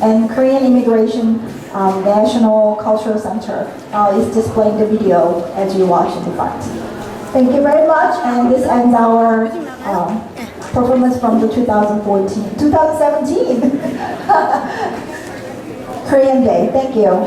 And Korean Immigration National Cultural Center is displaying the video as you watch in the front. Thank you very much, and this ends our performance from the 2017 Korean Day. Thank you.